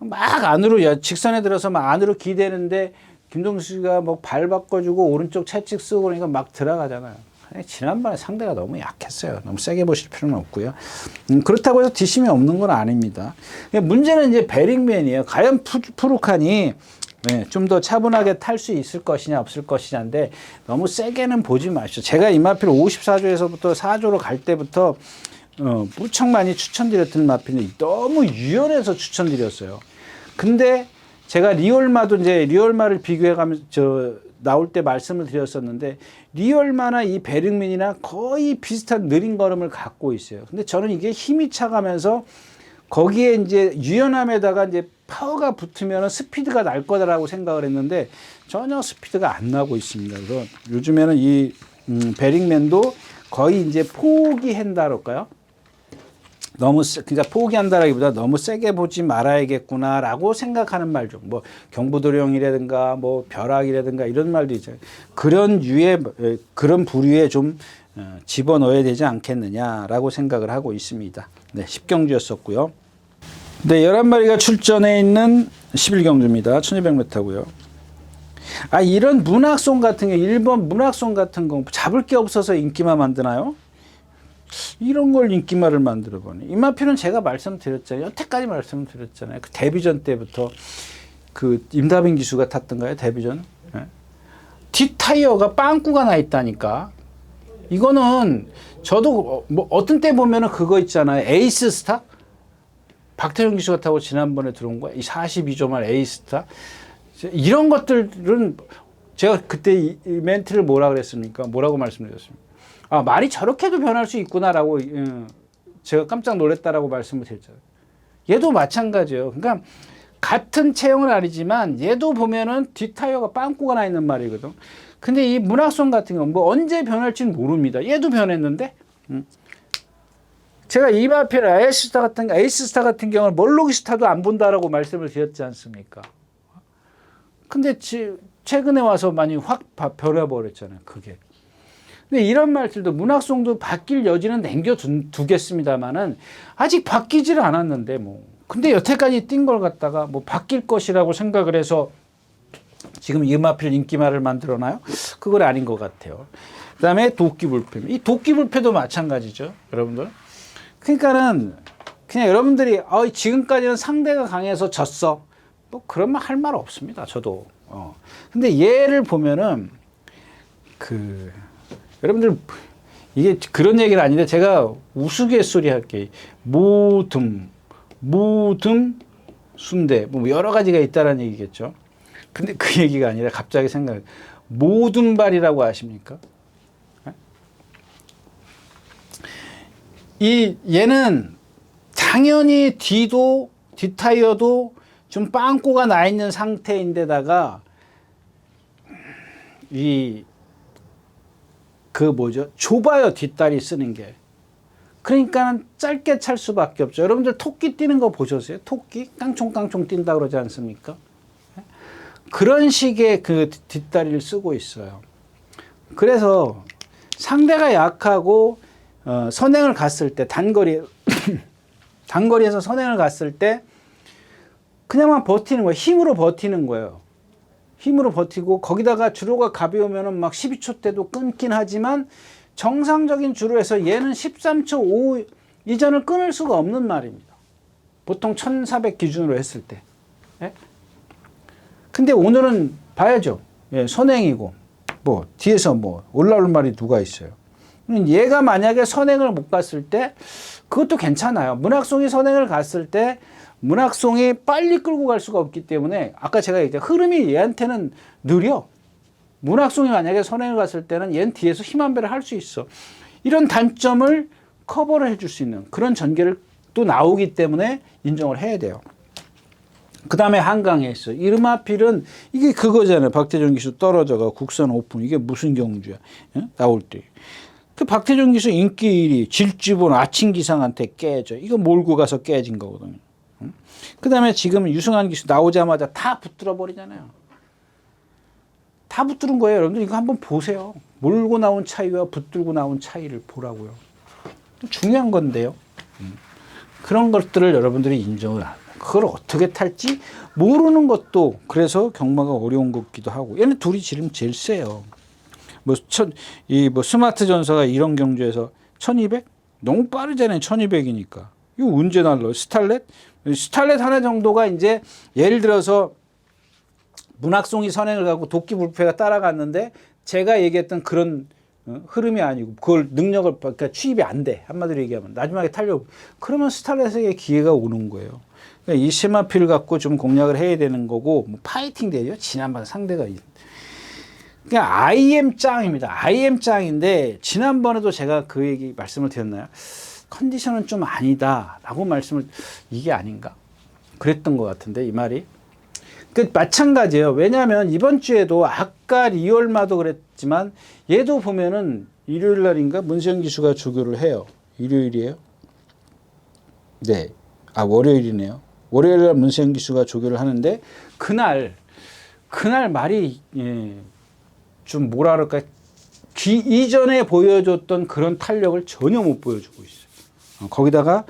막 안으로 직선에 들어서 막 안으로 기대는데 김동수 씨가 뭐 발 바꿔주고 오른쪽 채찍 쓰고 그러니까 막 들어가잖아요. 지난번에 상대가 너무 약했어요. 너무 세게 보실 필요는 없고요. 그렇다고 해서 뒷심이 없는 건 아닙니다. 문제는 이제 베링맨이에요. 과연 푸르칸이 좀 더 차분하게 탈 수 있을 것이냐 없을 것이냐인데 너무 세게는 보지 마시죠. 제가 이마필 54조에서부터 4조로 갈 때부터 무척 많이 추천드렸던 마필이 너무 유연해서 추천드렸어요. 근데 제가 리얼마도 이제 리얼마를 비교해가면서 나올 때 말씀을 드렸었는데, 리얼마나 이 베링맨이나 거의 비슷한 느린 걸음을 갖고 있어요. 근데 저는 이게 힘이 차가면서 거기에 이제 유연함에다가 이제 파워가 붙으면 스피드가 날 거다라고 생각을 했는데 전혀 스피드가 안 나고 있습니다. 그래서 요즘에는 이 베링맨도 거의 이제 포기한다랄까요? 그러니까 포기한다라기보다 너무 세게 보지 말아야겠구나라고 생각하는 말 좀, 뭐 경부도령이라든가 뭐 벼락이라든가 이런 말도 있잖아요. 그런 부류에 좀 집어넣어야 되지 않겠느냐라고 생각을 하고 있습니다. 네, 10경주였었고요. 네, 11마리가 출전해 있는 11경주입니다. 1200m고요. 아, 이런 문학송 같은 게, 일본 문학송 같은 거 잡을 게 없어서 인기만 만드나요? 이런 걸 인기말을 만들어 보니. 이마필은 제가 말씀드렸잖아요. 여태까지 말씀드렸잖아요. 그 데뷔전 때부터 그 임다빈 기수가 탔던가요? 데뷔전. 네. 뒷타이어가 빵꾸가 나 있다니까. 이거는 저도 뭐 어떤 때 보면은 그거 있잖아요. 에이스 스타? 박태종 기수가 타고 지난번에 들어온 거야. 이 42조말 에이스 스타. 이런 것들은 제가 그때 이 멘트를 뭐라 그랬습니까? 뭐라고 말씀드렸습니까? 아, 말이 저렇게도 변할 수 있구나라고 제가 깜짝 놀랐다라고 말씀을 드렸잖아요. 얘도 마찬가지예요. 그러니까 같은 체형은 아니지만 얘도 보면은 뒷타이어가 빵꾸가 나 있는 말이거든. 근데 이 문학성 같은 경우는 뭐 언제 변할지는 모릅니다. 얘도 변했는데. 제가 이마필 에이스스타 같은 경우는 멀로기스타도 안 본다라고 말씀을 드렸지 않습니까? 근데 최근에 와서 많이 확 변해버렸잖아요. 그게. 근데 이런 말들도 문학성도 바뀔 여지는 남겨두겠습니다만은 아직 바뀌지를 않았는데 뭐. 근데 여태까지 뛴 걸 갖다가 뭐 바뀔 것이라고 생각을 해서 지금 이마필 인기말을 만들어놔요? 그건 아닌 것 같아요. 그 다음에 도끼불패. 이 도끼불패도 마찬가지죠. 여러분들. 그러니까는 그냥 여러분들이 지금까지는 상대가 강해서 졌어. 뭐 그런 말 할 말 없습니다. 저도. 근데 얘를 보면은 여러분들 이게 그런 얘기는 아닌데 제가 우스갯소리 할게요. 무듬 순대 뭐 여러 가지가 있다라는 얘기겠죠. 근데 그 얘기가 아니라 갑자기 모든발이라고 아십니까? 얘는 당연히 뒷타이어도 좀 빵꾸가 나 있는 상태인데다가 좁아요. 뒷다리 쓰는 게. 그러니까 짧게 찰 수밖에 없죠. 여러분들 토끼 뛰는 거 보셨어요? 토끼 깡총깡총 뛴다 그러지 않습니까? 그런 식의 그 뒷다리를 쓰고 있어요. 그래서 상대가 약하고 선행을 갔을 때 단거리에서 선행을 갔을 때 그냥만 버티는 거예요. 힘으로 버티는 거예요. 힘으로 버티고 거기다가 주로가 가벼우면은 막 12초 때도 끊긴 하지만 정상적인 주로에서 얘는 13초 5 이전을 끊을 수가 없는 말입니다. 보통 1400 기준으로 했을 때. 예? 근데 오늘은 봐야죠. 예, 선행이고 뭐 뒤에서 뭐 올라올 말이 누가 있어요. 얘가 만약에 선행을 못 갔을 때 그것도 괜찮아요. 문학송이 선행을 갔을 때 문학송이 빨리 끌고 갈 수가 없기 때문에 아까 제가 얘기했죠. 흐름이 얘한테는 느려. 문학송이 만약에 선행을 갔을 때는 얘는 뒤에서 힘 한 배를 할 수 있어. 이런 단점을 커버를 해줄 수 있는 그런 전개를 또 나오기 때문에 인정을 해야 돼요. 그 다음에 한강에 있어. 이르마필은 이게 그거잖아요. 박태종 기수 떨어져가 국선 오픈. 이게 무슨 경주야? 예? 나올 때. 그 박태종 기수 인기 1위 질주본 아침 기상한테 깨져. 이거 몰고 가서 깨진 거거든요. 그 다음에 지금 유승환 기수 나오자마자 다 붙들어 버리잖아요. 다 붙들은 거예요. 여러분들 이거 한번 보세요. 몰고 나온 차이와 붙들고 나온 차이를 보라고요. 중요한 건데요. 그런 것들을 여러분들이 인정을 안 해요. 그걸 어떻게 탈지 모르는 것도 그래서 경마가 어려운 것 같기도 하고. 얘는 둘이 지금 제일 세요. 뭐 스마트 전사가 이런 경주에서 1200? 너무 빠르잖아요. 1200이니까. 이거 언제 날라? 스탈렛 하나 정도가 이제 예를 들어서 문학송이 선행을 가고 도끼불패가 따라갔는데 제가 얘기했던 그런 흐름이 아니고 그걸 능력을 그러니까 취입이 안 돼. 한마디로 얘기하면 마지막에 타려고 그러면 스탈렛에게 기회가 오는 거예요. 그러니까 이 시마필 갖고 좀 공략을 해야 되는 거고 뭐 파이팅 되죠. 지난번 상대가 그냥 IM 짱입니다. IM 짱인데 지난번에도 제가 그 얘기 말씀을 드렸나요? 컨디션은 좀 아니다라고 이게 아닌가? 그랬던 것 같은데 이 말이. 마찬가지예요. 왜냐하면 이번 주에도 아까 리얼마도 그랬지만 얘도 보면은 일요일 날인가 문세영 기수가 조교를 해요. 일요일이에요? 네. 월요일이네요. 월요일 날 문세영 기수가 조교를 하는데 그날 말이 좀 뭐라 그럴까 이전에 보여줬던 그런 탄력을 전혀 못 보여주고 있어요. 거기다가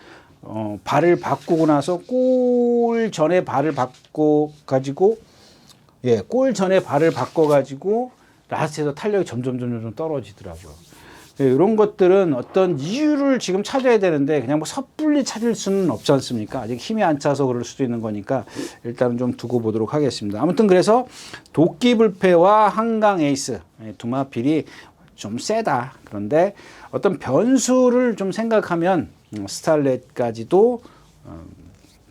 발을 바꾸고 나서 골 전에 발을 바꿔가지고 라스트에서 탄력이 점점 떨어지더라고요. 이런 것들은 어떤 이유를 지금 찾아야 되는데 그냥 뭐 섣불리 찾을 수는 없지 않습니까? 아직 힘이 안 차서 그럴 수도 있는 거니까 일단은 좀 두고 보도록 하겠습니다. 아무튼 그래서 도끼불패와 한강 에이스 두마필이 좀 세다. 그런데 어떤 변수를 좀 생각하면 스탈렛까지도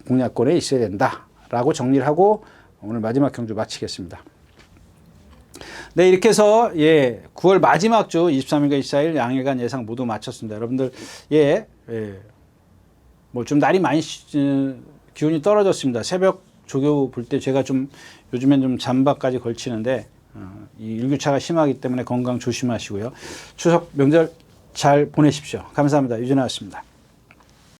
공략권에 있어야 된다라고 정리를 하고 오늘 마지막 경주 마치겠습니다. 네, 이렇게 해서 9월 마지막 주 23일과 24일 양일간 예상 모두 마쳤습니다. 여러분들 뭐 좀 날이 많이 기온이 떨어졌습니다. 새벽 조교 볼 때 제가 좀 요즘엔 좀 잠바까지 걸치는데 이 일교차가 심하기 때문에 건강 조심하시고요. 추석 명절 잘 보내십시오. 감사합니다. 유진아였습니다.